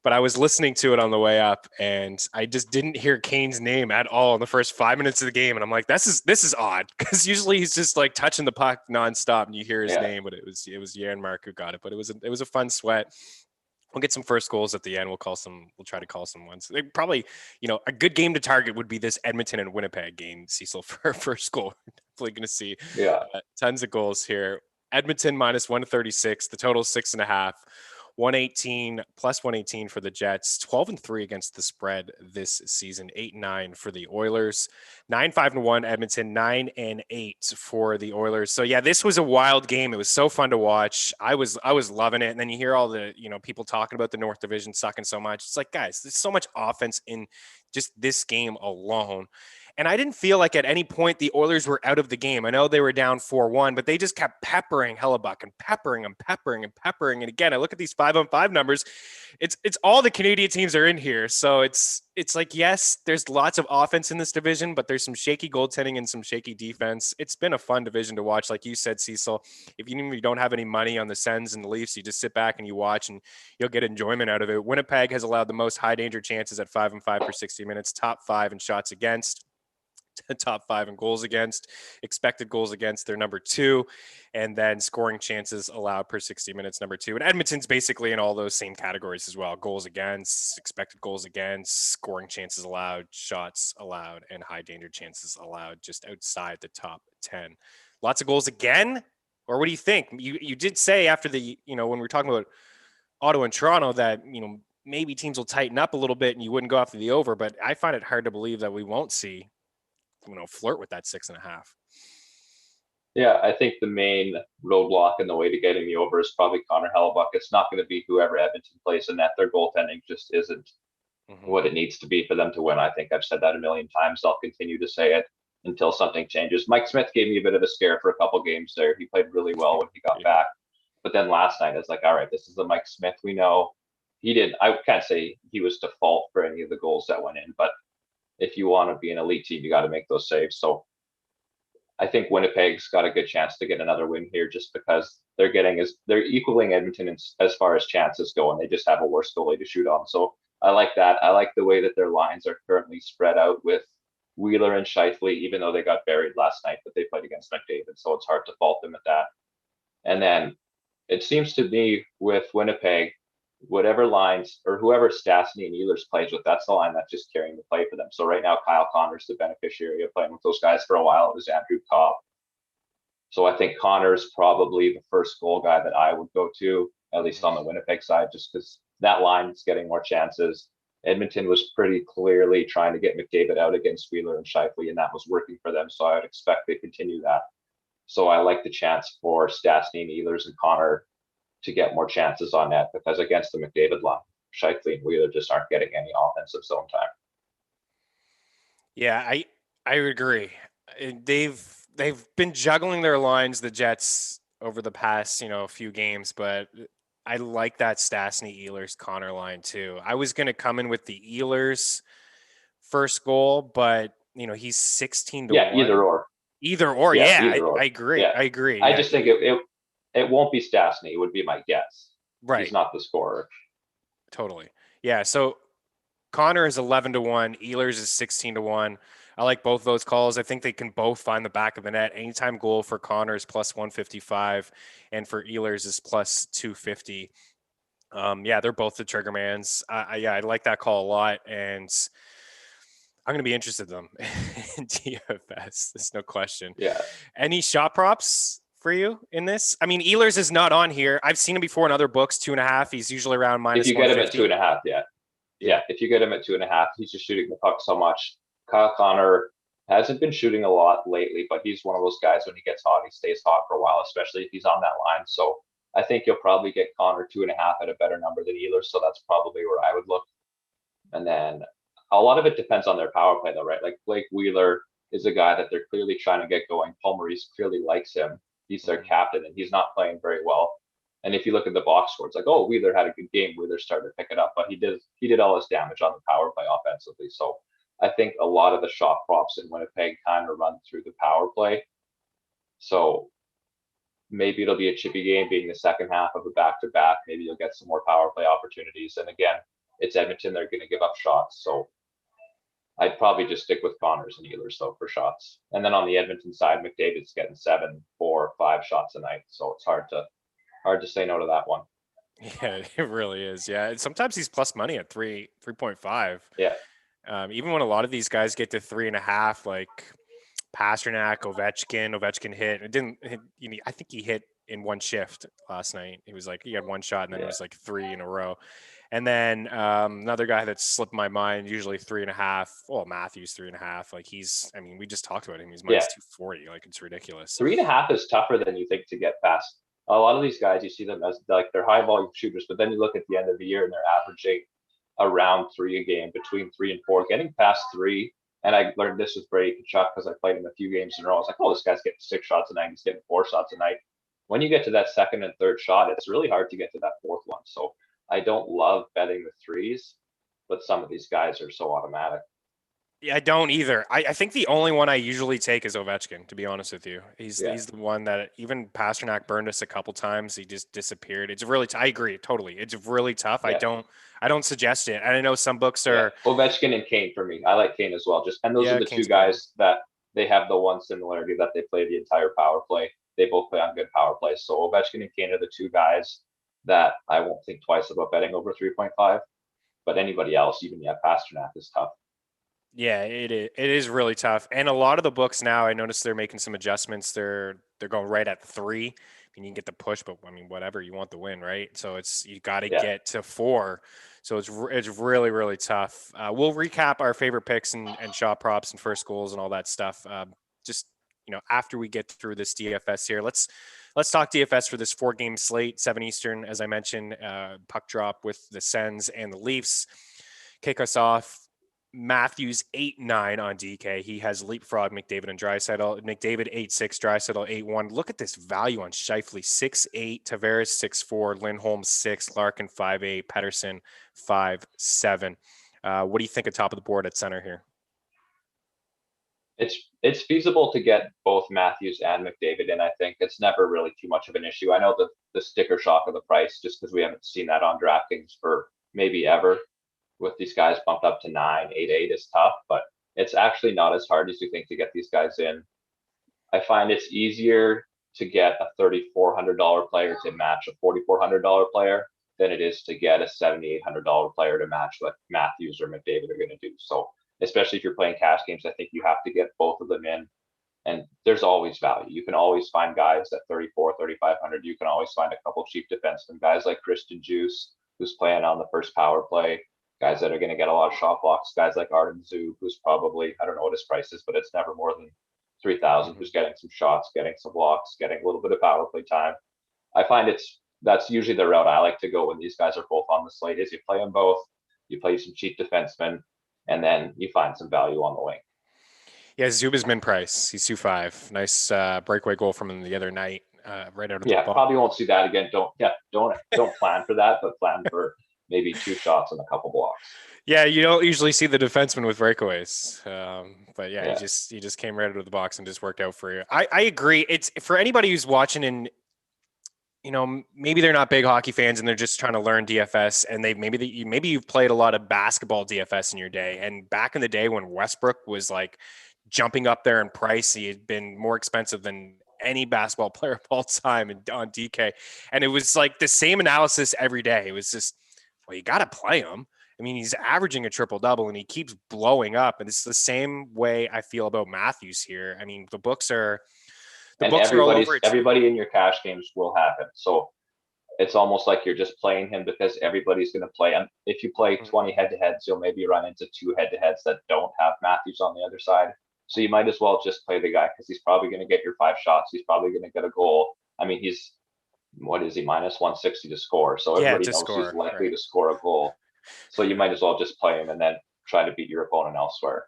But I was listening to it on the way up and I just didn't hear Kane's name at all in the first 5 minutes of the game. And I'm like, this is odd because usually he's just like touching the puck nonstop and you hear his name, but it was Janmark who got it, but it was a fun sweat. We'll get some first goals at the end. We'll try to call some ones. They probably, a good game to target would be this Edmonton and Winnipeg game, Cecil, for first goal. Definitely going to see tons of goals here. Edmonton minus 136. The total 6.5. 118 plus 118 for the Jets, 12-3 against the spread this season, 8-9 for the Oilers, 9-5-1 Edmonton, 9-8 for the Oilers. So yeah, this was a wild game. It was so fun to watch. I was loving it. And then you hear all the, people talking about the North Division sucking so much. It's like, guys, there's so much offense in just this game alone. And I didn't feel like at any point the Oilers were out of the game. I know they were down 4-1, but they just kept peppering Hellebuck and peppering. And again, I look at these 5-on-5 numbers. It's all the Canadian teams are in here. So it's like, yes, there's lots of offense in this division, but there's some shaky goaltending and some shaky defense. It's been a fun division to watch. Like you said, Cecil, if you don't have any money on the Sens and the Leafs, you just sit back and you watch and you'll get enjoyment out of it. Winnipeg has allowed the most high danger chances at 5-5 for 60 minutes, top 5 in shots against, top 5 in goals against, expected goals against, they're number 2, and then scoring chances allowed per 60 minutes, number 2. And Edmonton's basically in all those same categories as well: goals against, expected goals against, scoring chances allowed, shots allowed, and high danger chances allowed, just outside the top 10. Lots of goals again, or what do you think? You did say after the, when we were talking about Ottawa and Toronto that, maybe teams will tighten up a little bit and you wouldn't go after the over, but I find it hard to believe that we won't see flirt with that 6.5. Yeah, I think the main roadblock in the way to getting the over is probably Connor Hellebuck. It's not going to be whoever Edmonton plays in net. Their goaltending just isn't what it needs to be for them to win. I think I've said that a million times. I'll continue to say it until something changes. Mike Smith gave me a bit of a scare for a couple games there. He played really well when he got back. But then last night, I was like, all right, this is the Mike Smith we know. I can't say he was to fault for any of the goals that went in, but if you want to be an elite team, you got to make those saves. So I think Winnipeg's got a good chance to get another win here just because they're equaling Edmonton as far as chances go, and they just have a worse goalie to shoot on. So I like that. I like the way that their lines are currently spread out with Wheeler and Scheifele, even though they got buried last night, but they played against McDavid. So it's hard to fault them at that. And then It seems to be with Winnipeg, whatever lines or whoever Stastny and Ehlers plays with, that's the line that's just carrying the play for them. So right now, Kyle Connor's the beneficiary of playing with those guys for a while. It was Andrew Copp. So I think Connor's probably the first goal guy that I would go to, at least on the Winnipeg side, just because that line is getting more chances. Edmonton was pretty clearly trying to get McDavid out against Wheeler and Scheifele, and that was working for them. So I would expect they continue that. So I like the chance for Stastny and Ehlers and Connor to get more chances on net, because against the McDavid line, Scheifele and Wheeler just aren't getting any offensive zone time. Yeah, I would agree. They've been juggling their lines, the Jets, over the past few games, but I like that Stastny Ehlers Connor line too. I was going to come in with the Ehlers first goal, but he's 16 to 1. Either or. Either or, Yeah, yeah, either or. I agree. Yeah. I agree. I just think it won't be Stastny, would be my guess. Right. He's not the scorer. Totally. Yeah. So Connor is 11 to 1. Ehlers is 16 to 1. I like both those calls. I think they can both find the back of the net. Anytime goal for Connor is plus 155, and for Ehlers is plus 250. Yeah, they're both the trigger mans. I like that call a lot, and I'm going to be interested in them in DFS. There's no question. Yeah. Any shot props for you in this? I mean, Ehlers is not on here. I've seen him before in other books, 2.5. He's usually around minus. If you get him at 2.5, yeah. If you get him at 2.5, he's just shooting the puck so much. Kyle Connor hasn't been shooting a lot lately, but he's one of those guys when he gets hot, he stays hot for a while, especially if he's on that line. So I think you'll probably get Connor 2.5 at a better number than Ehlers. So that's probably where I would look. And then a lot of it depends on their power play, though, right? Like Blake Wheeler is a guy that they're clearly trying to get going. Paul Maurice clearly likes him. He's their captain, and he's not playing very well. And if you look at the box score, it's like, oh, Wheeler had a good game. Wheeler started to pick it up, but he did all his damage on the power play offensively. So I think a lot of the shot props in Winnipeg kind of run through the power play. So maybe it'll be a chippy game being the second half of a back-to-back. Maybe you'll get some more power play opportunities. And again, it's Edmonton. They're going to give up shots. So I'd probably just stick with Connors and Ehlers, though, for shots. And then on the Edmonton side, McDavid's getting 7, 4, 5 shots a night. So it's hard to say no to that one. Yeah, it really is. Yeah. And sometimes he's plus money at 3.5. Yeah. Even when a lot of these guys get to 3.5, like Pasternak, Ovechkin hit. It didn't hit, I think he hit in one shift last night. He was like, he had one shot and then it was like 3 in a row. And then another guy that slipped my mind, usually 3.5. Well, Matthews 3.5. Like we just talked about him. He's minus 240. Like, it's ridiculous. 3.5 is tougher than you think to get past. A lot of these guys, you see them as like they're high volume shooters, but then you look at the end of the year and they're averaging around 3 a game, between 3 and 4, getting past 3. And I learned this with Brady Tkachuk because I played him a few games in a row. I was like, oh, this guy's getting 6 shots a night. He's getting 4 shots a night. When you get to that second and third shot, it's really hard to get to that fourth one. So I don't love betting the 3s, but some of these guys are so automatic. Yeah, I don't either. I think the only one I usually take is Ovechkin, to be honest with you. He's the one that even Pasternak burned us a couple times. He just disappeared. It's really I agree totally. It's really tough. Yeah. I don't suggest it. And I know some books are Ovechkin and Kane for me. I like Kane as well. And those are the Kane's two guys that they have the one similarity that they play the entire power play. They both play on good power plays. So Ovechkin and Kane are the two guys that I won't think twice about betting over 3.5. But anybody else, even Pasternak is tough. Yeah, it is really tough. And a lot of the books now, I noticed they're making some adjustments. They're going right at 3. I mean, you can get the push, but whatever, you want the win, right? So you got to get to 4. So it's really, really tough. We'll recap our favorite picks and shot props and first goals and all that stuff. Just after we get through this DFS here, let's talk DFS for this 4-game slate, 7 Eastern, as I mentioned, puck drop with the Sens and the Leafs. Kick us off. Matthews 8-9 on DK. He has leapfrog McDavid and Draisaitl. McDavid 8-6, Draisaitl 8-1. Look at this value on Scheifele, 6-8, Tavares 6-4, Lindholm 6, Larkin 5-8, Pettersson 5-7. What do you think of top of the board at center here? It's feasible to get both Matthews and McDavid, and I think it's never really too much of an issue. I know the sticker shock of the price, just because we haven't seen that on DraftKings for maybe ever. With these guys bumped up to 9, 8 is tough, but it's actually not as hard as you think to get these guys in. I find it's easier to get a $3,400 player to match a $4,400 player than it is to get a $7,800 player to match what Matthews or McDavid are going to do. So especially if you're playing cash games, I think you have to get both of them in. And there's always value. You can always find guys at 34, 3,500. You can always find a couple cheap defensemen, guys like Christian Juice, who's playing on the first power play, guys that are going to get a lot of shot blocks, guys like Arden Zoo, who's probably, I don't know what his price is, but it's never more than 3,000, who's getting some shots, getting some blocks, getting a little bit of power play time. I find that's usually the route I like to go when these guys are both on the slate, is you play them both, you play some cheap defensemen, and then you find some value on the wing. Yeah, Zuba's min price. He's 2.5. Nice breakaway goal from him the other night, right out of the ball. Probably won't see that again. Don't plan for that, but plan for maybe 2 shots and a couple blocks. Yeah, you don't usually see the defenseman with breakaways, but yeah, he just came right out of the box and just worked out for you. I agree. It's for anybody who's watching and maybe they're not big hockey fans and they're just trying to learn DFS, and maybe you've played a lot of basketball DFS in your day. And back in the day when Westbrook was like jumping up there in price, he had been more expensive than any basketball player of all time on DK. And it was like the same analysis every day. It was just, well, you got to play him. I mean, he's averaging a triple-double and he keeps blowing up. And it's the same way I feel about Matthews here. I mean, the books are all over it. Everybody in your cash games will have him. So it's almost like you're just playing him because everybody's going to play him. If you play 20 head-to-heads, you'll maybe run into 2 head-to-heads that don't have Matthews on the other side. So you might as well just play the guy because he's probably going to get your 5 shots. He's probably going to get a goal. I mean, he's minus 160 to score. So everybody knows he's likely to score a goal. So you might as well just play him and then try to beat your opponent elsewhere.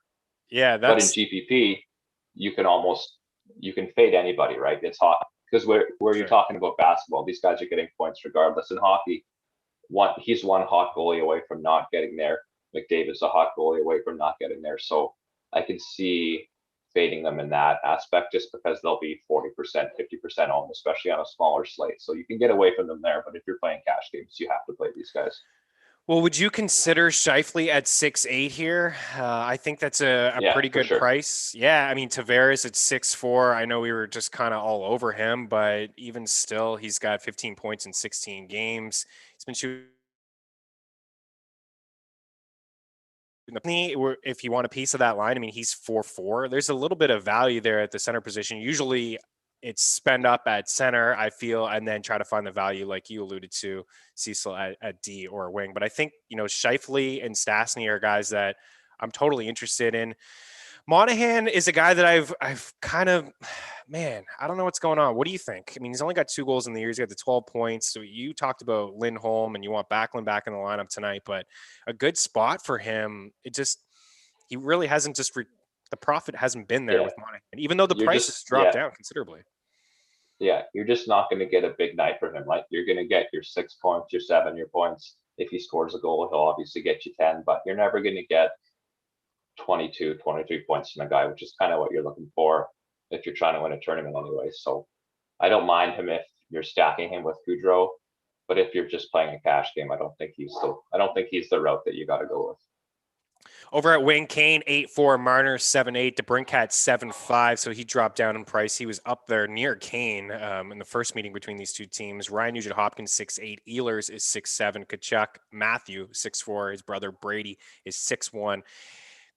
Yeah, but in GPP, you can fade anybody, right? It's hot because where you're talking about basketball, these guys are getting points regardless. In hockey, he's one hot goalie away from not getting there. McDavid's a hot goalie away from not getting there. So I can see fading them in that aspect just because they'll be 40%, 50% owned, especially on a smaller slate. So you can get away from them there. But if you're playing cash games, you have to play these guys. Well, would you consider Scheifele at 6.8 here? I think that's a pretty good price. Yeah, I mean, Tavares at 6.4. I know we were just kind of all over him, but even still, he's got 15 points in 16 games. He's been shooting. If you want a piece of that line, I mean, he's 4.4. There's a little bit of value there at the center position. Usually it's spend up at center, I feel, and then try to find the value like you alluded to, Cecil, at D or wing. But I think, Scheifele and Stastny are guys that I'm totally interested in. Monahan is a guy that I've kind of, man, I don't know what's going on. What do you think? I mean, he's only got 2 goals in the year. He's got the 12 points. So you talked about Lindholm and you want Backlund back in the lineup tonight, but a good spot for him. He really hasn't the profit hasn't been there with Monahan, even though the price has dropped down considerably. Yeah, you're just not going to get a big night from him. Like, you're going to get your 6 points, your 7, your points. If he scores a goal, he'll obviously get you 10, but you're never going to get 22, 23 points from a guy, which is kind of what you're looking for if you're trying to win a tournament anyway. So I don't mind him if you're stacking him with Goudreau, but if you're just playing a cash game, I don't think he's the route that you got to go with. Over at wing, Kane 8.4, Marner 7.8, DeBrincat 7.5. So he dropped down in price. He was up there near Kane in the first meeting between these two teams. Ryan Nugent-Hopkins 6.8, Ehlers is 6.7, Tkachuk, Matthew 6.4, his brother Brady is 6.1.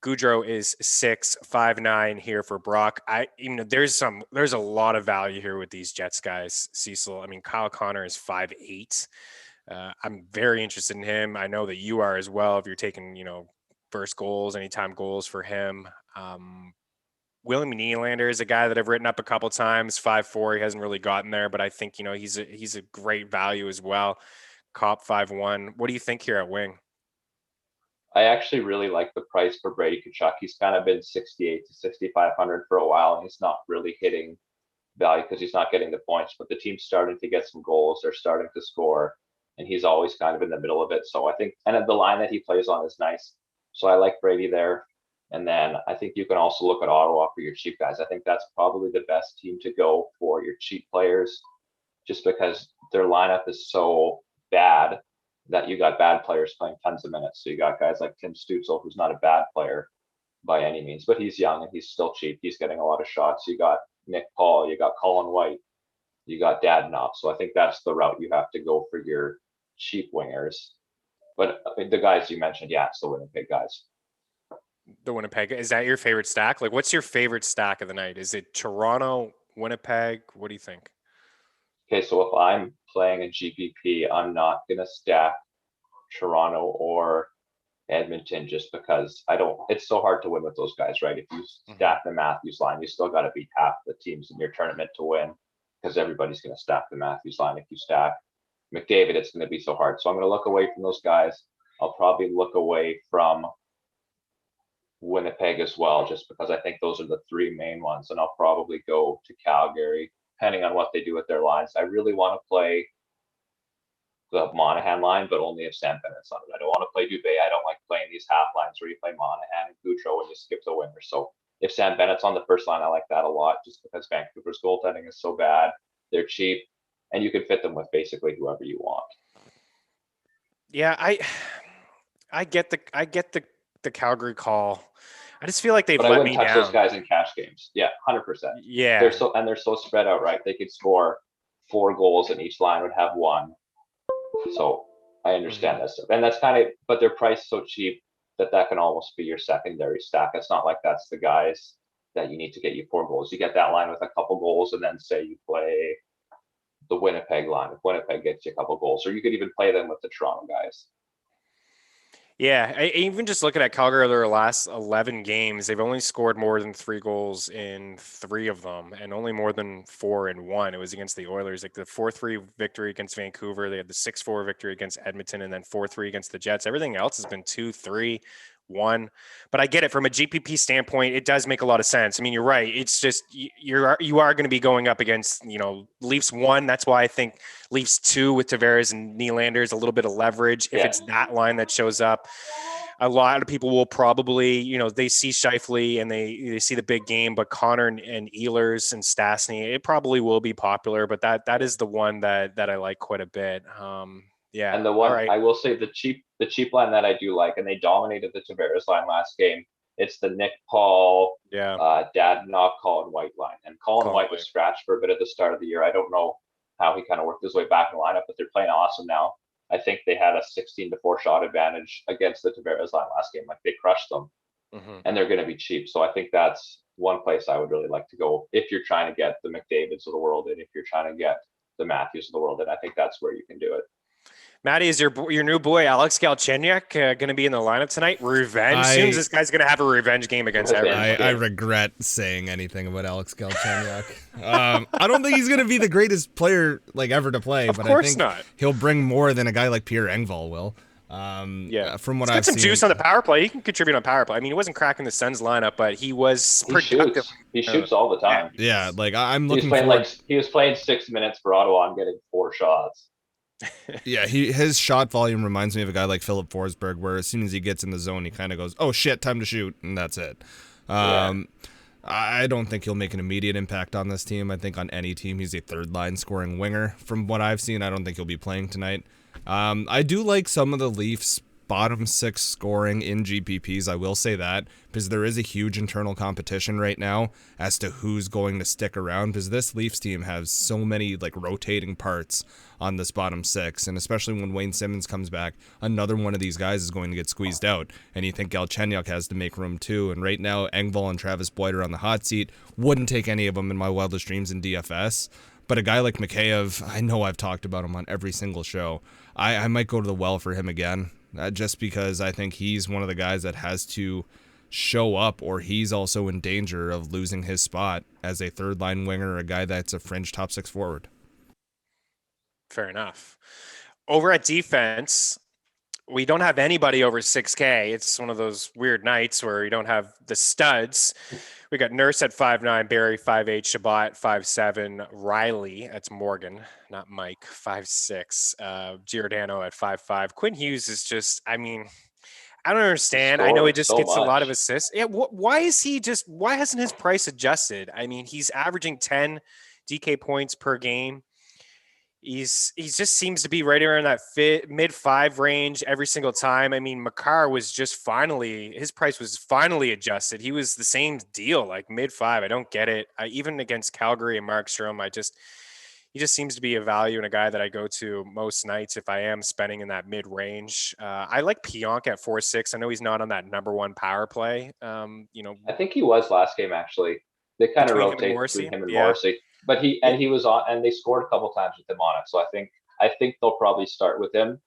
Goudreau is 6.59 here for Brock. There's a lot of value here with these Jets guys, Cecil. I mean, Kyle Connor is 5.8. I'm very interested in him. I know that you are as well. If you're taking, first goals, anytime goals for him. William Nylander is a guy that I've written up a couple times. 5.4. He hasn't really gotten there, but I think he's a great value as well. Cop 5.1. What do you think here at wing? I actually really like the price for Brady Tkachuk. He's kind of been 68 to 6,500 for a while, and he's not really hitting value because he's not getting the points. But the team's starting to get some goals. They're starting to score, and he's always kind of in the middle of it. So I think, and the line that he plays on is nice. So I like Brady there. And then I think you can also look at Ottawa for your cheap guys. I think that's probably the best team to go for your cheap players, just because their lineup is so bad that you got bad players playing tons of minutes. So you got guys like Tim Stützle, who's not a bad player by any means, but he's young and he's still cheap. He's getting a lot of shots. You got Nick Paul, you got Colin White, You got Dadonov. So I think that's the route you have to go for your cheap wingers. But the guys you mentioned, yeah, it's the Winnipeg guys. The Winnipeg. Is that your favorite stack? Like, what's your favorite stack of the night? Is it Toronto, Winnipeg? What do you think? Okay, so if I'm playing a GPP, I'm not going to stack Toronto or Edmonton just because it's so hard to win with those guys, right? If you stack the Matthews line, you still got to beat half the teams in your tournament to win because everybody's going to stack the Matthews line. If you stack McDavid, it's going to be so hard. So I'm going to look away from those guys. I'll probably look away from Winnipeg as well, just because I think those are the three main ones. And I'll probably go to Calgary, depending on what they do with their lines. I really want to play the Monahan line, but only if Sam Bennett's on it. I don't want to play Dubé. I don't like playing these half lines where you play Monahan and Gaudreau and you skip the winger. So if Sam Bennett's on the first line, I like that a lot just because Vancouver's goaltending is so bad. They're cheap, and you can fit them with basically whoever you want. Yeah, I get the Calgary call. I just feel like they've let me down. Touch those guys in cash games. Yeah, 100%. Yeah, they're so spread out, right? They could score 4 goals, and each line would have 1. So I understand that stuff, and that's but they're priced so cheap that can almost be your secondary stack. It's not like that's the guys that you need to get you 4 goals. You get that line with a couple goals, and then say you play the Winnipeg line. If Winnipeg gets you a couple goals, or you could even play them with the Toronto guys. Yeah, even just looking at Calgary, their last 11 games, they've only scored more than 3 goals in 3 of them, and only more than 4 in 1. It was against the Oilers, like the 4-3 victory against Vancouver. They had the 6-4 victory against Edmonton, and then 4-3 against the Jets. Everything else has been 2-3. 1, but I get it from a GPP standpoint. It does make a lot of sense. I mean, you're right. It's just you are going to be going up against Leafs 1. That's why I think Leafs 2 with Tavares and Nylander is a little bit of leverage. If it's that line that shows up, a lot of people will probably they see Scheifele and they see the big game, but Connor and Ehlers and Stastny, it probably will be popular. But that is the one that I like quite a bit. Yeah. And the one I will say the cheap line that I do like, and they dominated the Tavares line last game. It's the Nick Paul, Dadonov, Colin White line. And Colin White was scratched for a bit at the start of the year. I don't know how he kind of worked his way back in the lineup, but they're playing awesome now. I think they had a 16-4 shot advantage against the Tavares line last game. Like they crushed them, and they're going to be cheap. So I think that's one place I would really like to go if you're trying to get the McDavids of the world, and if you're trying to get the Matthews of the world, and I think that's where you can do it. Matty, is your new boy Alex Galchenyuk going to be in the lineup tonight? Revenge. As soon as this guy's going to have a revenge game against everyone. I regret saying anything about Alex Galchenyuk. I don't think he's going to be the greatest player ever to play, but I think he'll bring more than a guy like Pierre Engvall will. From what I've seen, juice on the power play. He can contribute on power play. I mean, he wasn't cracking the Suns lineup, but he was productive. He shoots all the time. Yeah, I'm looking forward. He was playing 6 minutes for Ottawa and getting 4 shots. Yeah, his shot volume reminds me of a guy like Philip Forsberg, where as soon as he gets in the zone, he kind of goes, "Oh shit, time to shoot," and that's it. I don't think he'll make an immediate impact on this team. I think on any team, he's a third line scoring winger. From what I've seen, I don't think he'll be playing tonight. I do like some of the Leafs' bottom 6 scoring in GPPs. I will say that, because there is a huge internal competition right now as to who's going to stick around, because this Leafs team has so many rotating parts on this bottom 6, and especially when Wayne Simmons comes back, another one of these guys is going to get squeezed out, and you think Galchenyuk has to make room too. And right now, Engvall and Travis Boyd are on the hot seat. Wouldn't take any of them in my wildest dreams in DFS. But a guy like Mikheyev, I know I've talked about him on every single show. I might go to the well for him again, just because I think he's one of the guys that has to show up, or he's also in danger of losing his spot as a third-line winger, a guy that's a fringe top 6 forward. Fair enough. Over at defense, we don't have anybody over 6K. It's one of those weird nights where you don't have the studs. We got Nurse at 5'9", Barry 5'8", Shabbat 5'7", Riley, that's Morgan, not Mike, 5'6", Giordano at 5'5". Quinn Hughes is just, I mean, I don't understand. I know he just gets a lot of assists. Yeah, why hasn't his price adjusted? I mean, he's averaging 10 DK points per game. He just seems to be right around that mid-5 range every single time. I mean, Makar was just his price was finally adjusted. He was the same deal, mid-5. I don't get it. Even against Calgary and Markstrom, he just seems to be a value and a guy that I go to most nights if I am spending in that mid range. I like Pionk at 4-6. I know he's not on that number one power play. I think he was last game actually. They kind of Between him and rotate Morrissey. between him and Yeah. Morrissey, but he was on, and they scored a couple times with him on it. So I think they'll probably start with him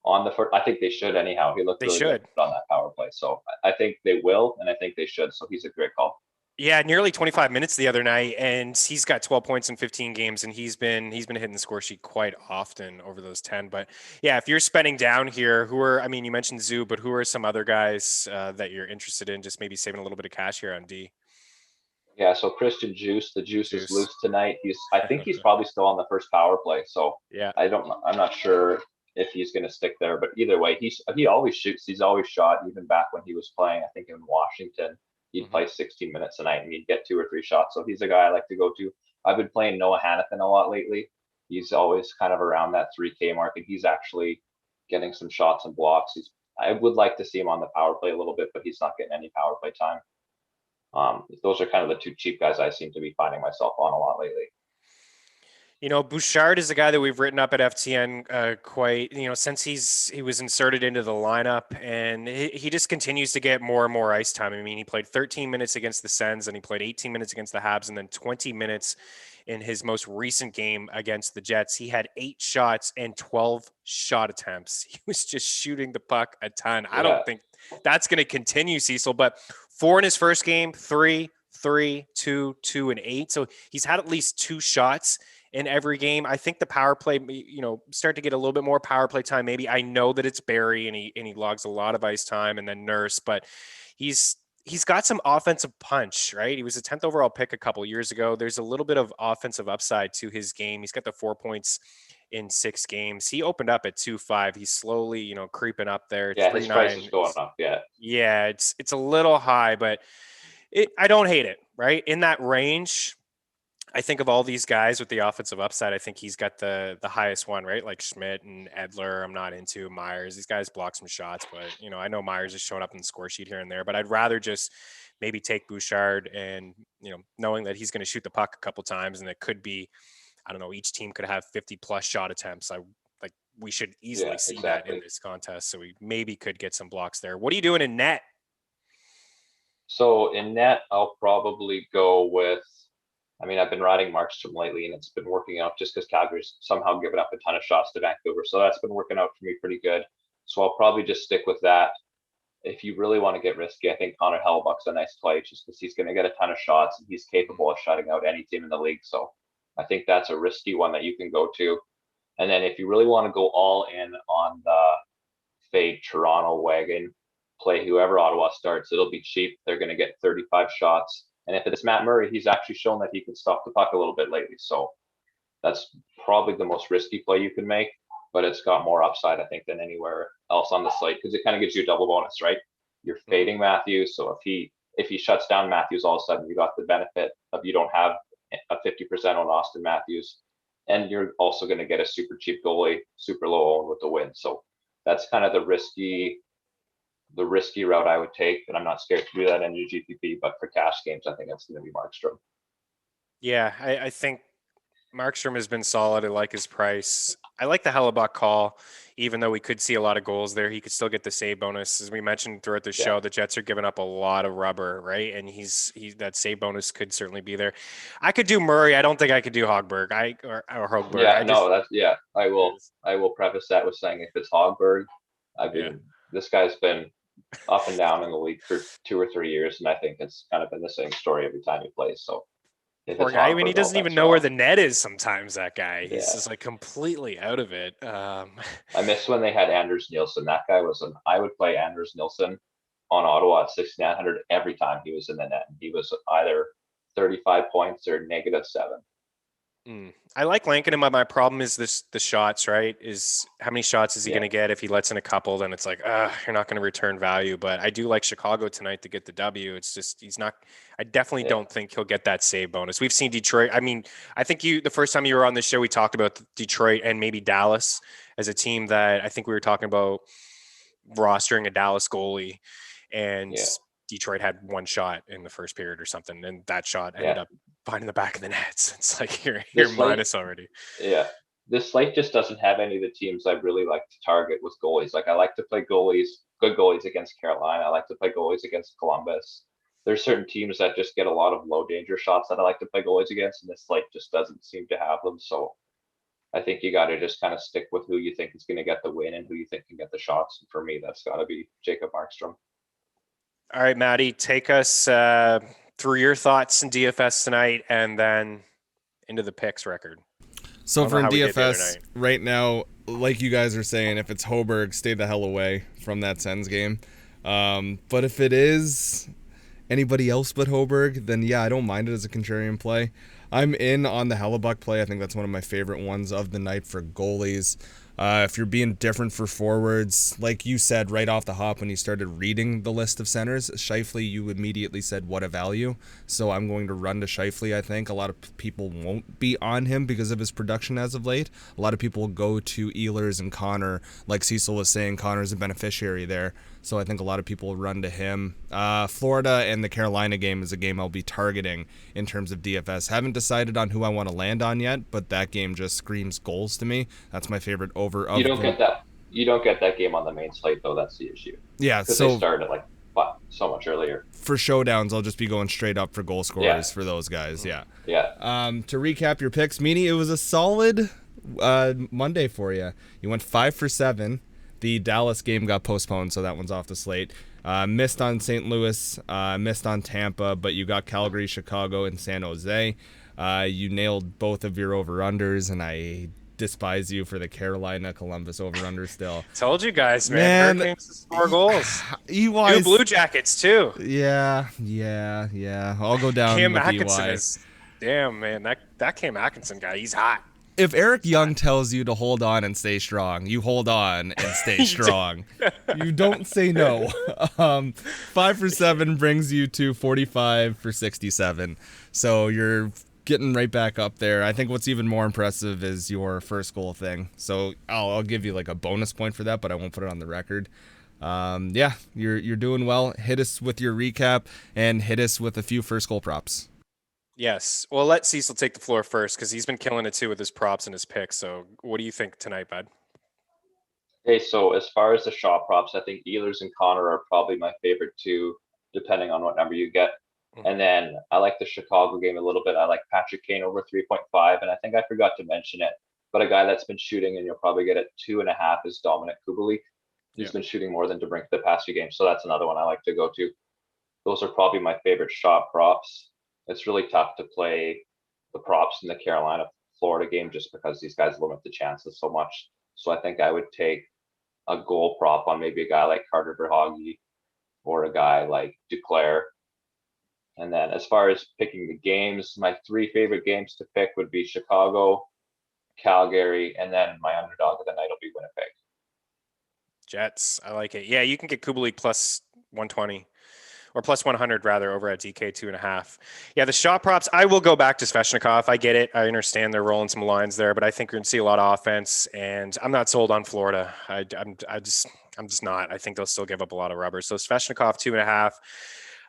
on the first. I think they should anyhow. He looked They really should. good on that power play, so I think they will, and I think they should. So he's a great call. Yeah, nearly 25 minutes the other night, and he's got 12 points in 15 games, and he's been hitting the score sheet quite often over those 10. But yeah, if you're spending down here, you mentioned Zoo, but who are some other guys that you're interested in? Just maybe saving a little bit of cash here on D. Yeah, so Christian Juice, the Juice is loose tonight. I think he's probably still on the first power play. So yeah, I don't know. I'm not sure if he's going to stick there, but either way, he always shoots. He's always shot, even back when he was playing. I think in Washington, he'd play 16 minutes a night and he'd get 2 or 3 shots. So he's a guy I like to go to. I've been playing Noah Hannafin a lot lately. He's always kind of around that 3K mark, and he's actually getting some shots and blocks. I would like to see him on the power play a little bit, but he's not getting any power play time. Those are kind of the 2 cheap guys I seem to be finding myself on a lot lately. Bouchard is a guy that we've written up at FTN quite, since he was inserted into the lineup, and he just continues to get more and more ice time. I mean, he played 13 minutes against the Sens, and he played 18 minutes against the Habs, and then 20 minutes in his most recent game against the Jets. He had 8 shots and 12 shot attempts. He was just shooting the puck a ton. I don't think that's going to continue, Cecil, but 4 in his first game, 3, 2, 2, and 8. So he's had at least 2 shots in every game. I think the power play, start to get a little bit more power play time. Maybe I know that it's Barry and he logs a lot of ice time, and then Nurse, but he's got some offensive punch, right? He was a 10th overall pick a couple years ago. There's a little bit of offensive upside to his game. He's got the 4 points in 6 games. He opened up at 2.5. He's slowly, creeping up there. Yeah, his price is going up. Yeah, it's a little high, but I don't hate it, right? In that range, I think of all these guys with the offensive upside, I think he's got the highest one, right? Like Schmidt and Edler. I'm not into Myers. These guys block some shots, but I know Myers is showing up in the score sheet here and there, but I'd rather just maybe take Bouchard and, knowing that he's going to shoot the puck a couple times, and it could be, I don't know, each team could have 50 plus shot attempts. We should easily see that in this contest. So we maybe could get some blocks there. What are you doing in net? So in net, I'll probably go with, I've been riding Markstrom lately, and it's been working out just because Calgary's somehow given up a ton of shots to Vancouver. So that's been working out for me pretty good. So I'll probably just stick with that. If you really want to get risky, I think Connor Hellebuyck's a nice play just because he's going to get a ton of shots and he's capable of shutting out any team in the league. So I think that's a risky one that you can go to. And then if you really want to go all in on the fade Toronto wagon, play whoever Ottawa starts, it'll be cheap. They're going to get 35 shots. And if it's Matt Murray, he's actually shown that he can stop the puck a little bit lately. So that's probably the most risky play you can make, but it's got more upside, I think, than anywhere else on the slate because it kind of gives you a double bonus, right? You're fading Matthews. So if he shuts down Matthews, all of a sudden you got the benefit of you don't have a 50% on Austin Matthews. And you're also going to get a super cheap goalie, super low owned with the win. So that's kind of the risky route I would take, and I'm not scared to do that in your GPP, but for cash games, I think it's going to be Markstrom. Yeah, I think Markstrom has been solid. I like his price. I like the Hellebuyck call, even though we could see a lot of goals there. He could still get the save bonus. As we mentioned throughout the show, the Jets are giving up a lot of rubber, right? And that save bonus could certainly be there. I could do Murray. I don't think I could do Hogberg. Or Hogberg. I will preface that with saying if it's Hogberg, this guy's been up and down in the league for 2 or 3 years, and I think it's kind of been the same story every time he plays. So poor guy. He doesn't even know where the net is sometimes, that guy. He's just completely out of it. I miss when they had Anders Nielsen. That guy I would play Anders Nielsen on Ottawa at 6,900 every time he was in the net. And he was either 35 points or -7. I like Lankin, but my problem is the shots, right? Is how many shots is he going to get? If he lets in a couple, then it's like, you're not going to return value. But I do like Chicago tonight to get the W. It's just, I definitely don't think he'll get that save bonus. We've seen Detroit. I think the first time you were on the show, we talked about Detroit and maybe Dallas as a team that I think we were talking about rostering a Dallas goalie, and Detroit had 1 shot in the first period or something. And that shot ended up finding the back of the nets. It's like you're This slate, minus already. yeah, this slate just doesn't have any of the teams I really like to target with goalies. Like I like to play good goalies against Carolina. I like to play goalies against Columbus. There's certain teams that just get a lot of low danger shots that I like to play goalies against, and this slate just doesn't seem to have them. So I think you got to just kind of stick with who you think is going to get the win and who you think can get the shots. And for me, that's got to be Jacob Markstrom. All right, Maddie, take us through your thoughts in DFS tonight and then into the picks record. So for DFS right now, like you guys are saying, if it's Hoburg, stay the hell away from that Sens game. But if it is anybody else but Hoburg, then yeah, I don't mind it as a contrarian play. I'm in on the Hellebuck play. I think that's one of my favorite ones of the night for goalies. If you're being different for forwards, like you said right off the hop when you started reading the list of centers, Scheifele, you immediately said what a value. So I'm going to run to Scheifele, I think. A lot of people won't be on him because of his production as of late. A lot of people will go to Ehlers and Connor. Like Cecil was saying, Connor's a beneficiary there. So I think a lot of people will run to him. Florida and the Carolina game is a game I'll be targeting in terms of DFS. Haven't decided on who I want to land on yet, but that game just screams goals to me. That's my favorite over. You don't get that. You don't get that game on the main slate though. That's the issue. Yeah, because they started like so much earlier. For showdowns, I'll just be going straight up for goal scorers for those guys. Yeah. Yeah. To recap your picks, Meaney, it was a solid Monday for you. You went 5 for 7. The Dallas game got postponed, so that one's off the slate. Missed on St. Louis, missed on Tampa, but you got Calgary, Chicago, and San Jose. You nailed both of your over-unders, and I despise you for the Carolina Columbus over-under still. Told you guys, man. Hurricanes to score goals. EY's, 2 Blue Jackets, too. Yeah. I'll go down Cam with Atkinson EY. Damn, man. That Cam Atkinson guy, he's hot. If Eric Young tells you to hold on and stay strong, you hold on and stay strong. You don't say no. 5 for 7 brings you to 45 for 67. So you're getting right back up there. I think what's even more impressive is your first goal thing. So I'll give you like a bonus point for that, but I won't put it on the record. Yeah, you're doing well. Hit us with your recap and hit us with a few first goal props. Yes. Well, let Cecil take the floor first because he's been killing it too with his props and his picks. So what do you think tonight, bud? Okay, so as far as the shot props, I think Ehlers and Connor are probably my favorite two, depending on what number you get. Mm-hmm. And then I like the Chicago game a little bit. I like Patrick Kane over 3.5, and I think I forgot to mention it, but a guy that's been shooting, and you'll probably get it 2.5, is Dominic Kubalik. He's been shooting more than DeBrink the past few games, so that's another one I like to go to. Those are probably my favorite shot props. It's really tough to play the props in the Carolina-Florida game just because these guys limit the chances so much. So I think I would take a goal prop on maybe a guy like Carter Verhaeghe or a guy like Duclair. And then as far as picking the games, my 3 favorite games to pick would be Chicago, Calgary, and then my underdog of the night will be Winnipeg. Jets. I like it. Yeah, you can get Kubalik plus 120. Or plus 100 rather over at DK 2.5. Yeah, the shot props. I will go back to Svechnikov. I get it. I understand they're rolling some lines there, but I think we're gonna see a lot of offense. And I'm not sold on Florida. I'm just not. I think they'll still give up a lot of rubber. So Svechnikov 2.5.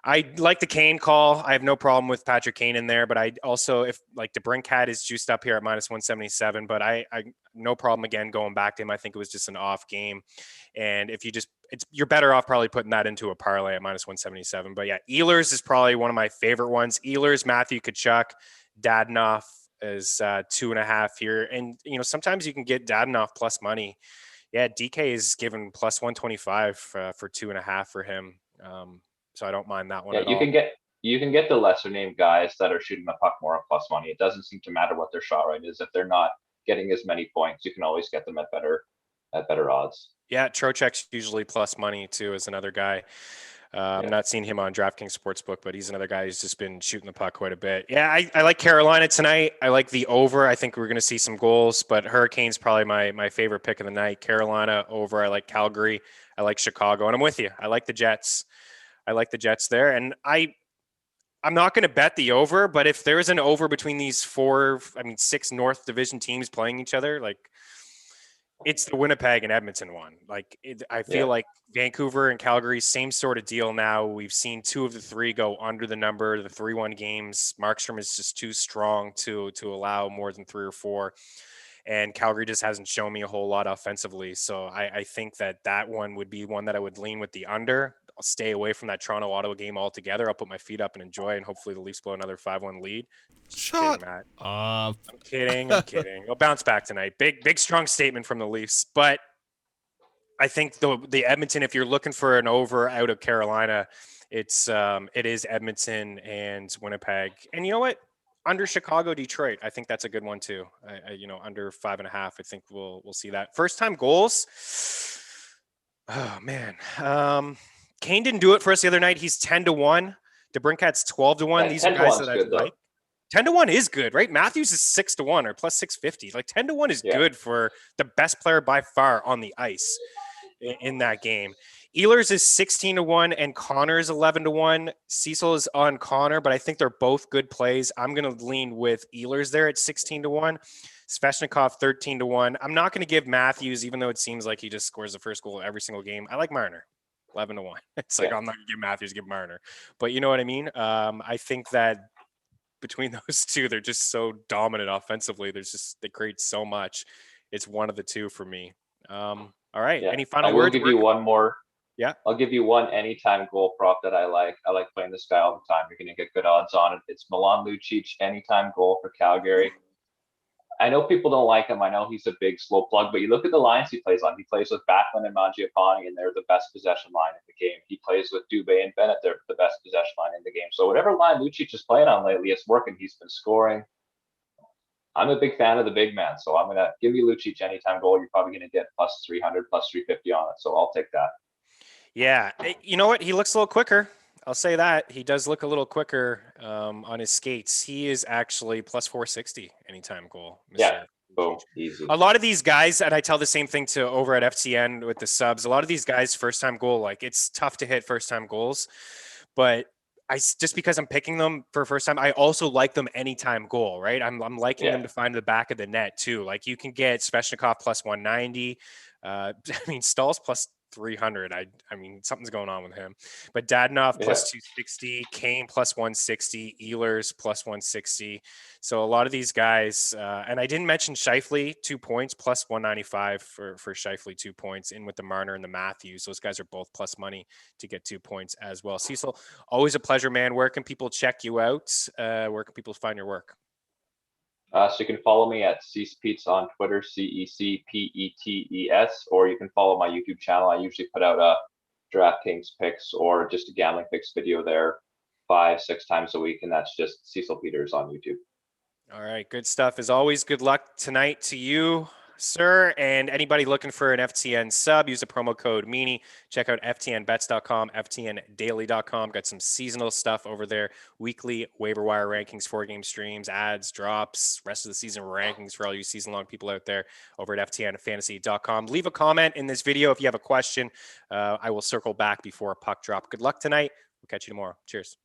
I like the Kane call. I have no problem with Patrick Kane in there, but I also, if like DeBrincat is juiced up here at minus 177, but I no problem again going back to him. I think it was just an off game. And if you just, you're better off probably putting that into a parlay at minus 177. But yeah, Ehlers is probably one of my favorite ones. Ehlers, Matthew Tkachuk, Dadonov is 2.5 here. And, you know, sometimes you can get Dadonov plus money. Yeah, DK is given plus 125 for 2.5 for him. So I don't mind that one at all. You can get the lesser named guys that are shooting the puck more at plus money. It doesn't seem to matter what their shot rate is. If they're not getting as many points, you can always get them at better odds. Yeah, Trocheck's usually plus money too as another guy. I'm not seeing him on DraftKings Sportsbook, but he's another guy who's just been shooting the puck quite a bit. Yeah, I like Carolina tonight. I like the over. I think we're going to see some goals, but Hurricanes probably my favorite pick of the night. Carolina over. I like Calgary. I like Chicago, and I'm with you. I like the Jets. I like the Jets there, and I'm not going to bet the over, but if there's an over between these 6 North Division teams playing each other, like It's the Winnipeg and Edmonton one. I feel like Vancouver and Calgary, same sort of deal now. We've seen 2 of the 3 go under the number, the 3-1 games. Markstrom is just too strong to allow more than 3 or 4. And Calgary just hasn't shown me a whole lot offensively. So I think that one would be one that I would lean with the under. I'll stay away from that Toronto-Ottawa game altogether. I'll put my feet up and enjoy, and hopefully the Leafs blow another 5-1 lead. Shut Matt. up. I'm kidding. We'll bounce back tonight. Big, strong statement from the Leafs. But I think the Edmonton, if you're looking for an over out of Carolina, it is Edmonton and Winnipeg. And you know what? Under Chicago, Detroit, I think that's a good one too. Under 5.5, I think we'll see that. First time goals. Oh man, Kane didn't do it for us the other night. He's 10-1. DeBrincat's 12-1. These are guys that I like. 10-1 is good, right? Matthews is 6-1 or plus 650. 10-1 is good for the best player by far on the ice in that game. Ehlers is 16-1 and Connor is 11-1. Cecil is on Connor, but I think they're both good plays. I'm going to lean with Ehlers there at 16-1. Svechnikov 13-1. I'm not going to give Matthews, even though it seems like he just scores the first goal every single game. I like Marner, 11-1. It's I'm not going to give Matthews, give Marner. But you know what I mean? I think that between those two, they're just so dominant offensively. They create so much. It's one of the two for me. All right. Any final words? I will give you one more. Yeah. I'll give you one anytime goal prop that I like. I like playing this guy all the time. You're going to get good odds on it. It's Milan Lucic, anytime goal for Calgary. I know people don't like him. I know he's a big slow plug, but you look at the lines he plays on. He plays with Backlund and Mangiapane, and they're the best possession line in the game. He plays with Dubé and Bennett. They're the best possession line in the game. So whatever line Lucic is playing on lately, it's working. He's been scoring. I'm a big fan of the big man, so I'm going to give you Lucic anytime goal. You're probably going to get plus 300, plus 350 on it, so I'll take that. Yeah. You know what? He looks a little quicker. I'll say that. He does look a little quicker on his skates. He is actually plus 460 anytime goal. Yeah. Boom. Easy. A lot of these guys, and I tell the same thing to over at FTN with the subs, a lot of these guys, first time goal, it's tough to hit first time goals. But just because I'm picking them for first time, I also like them anytime goal, right? I'm liking them to find the back of the net too. You can get Svechnikov plus 190. Stahl's plus 300. I mean, something's going on with him. But Dadonov plus 260, Kane plus 160, Ehlers plus 160. So a lot of these guys, and I didn't mention Scheifele, 2 points, plus 195 for Scheifele, 2 points, in with the Marner and the Matthews. Those guys are both plus money to get 2 points as well. Cecil, always a pleasure, man. Where can people check you out? Where can people find your work? So you can follow me at CecPetes on Twitter, CecPetes, or you can follow my YouTube channel. I usually put out a DraftKings picks or just a gambling picks video there 5-6 times a week, and that's just Cecil Peters on YouTube. All right, good stuff. As always, good luck tonight to you, sir, and anybody looking for an FTN sub, use the promo code Meaney. Check out ftnbets.com, ftndaily.com. Got some seasonal stuff over there, weekly waiver wire rankings, 4-game streams, ads, drops, rest of the season rankings for all you season-long people out there over at ftnfantasy.com. Leave a comment in this video if you have a question. I will circle back before a puck drop. Good luck tonight. We'll catch you tomorrow. Cheers.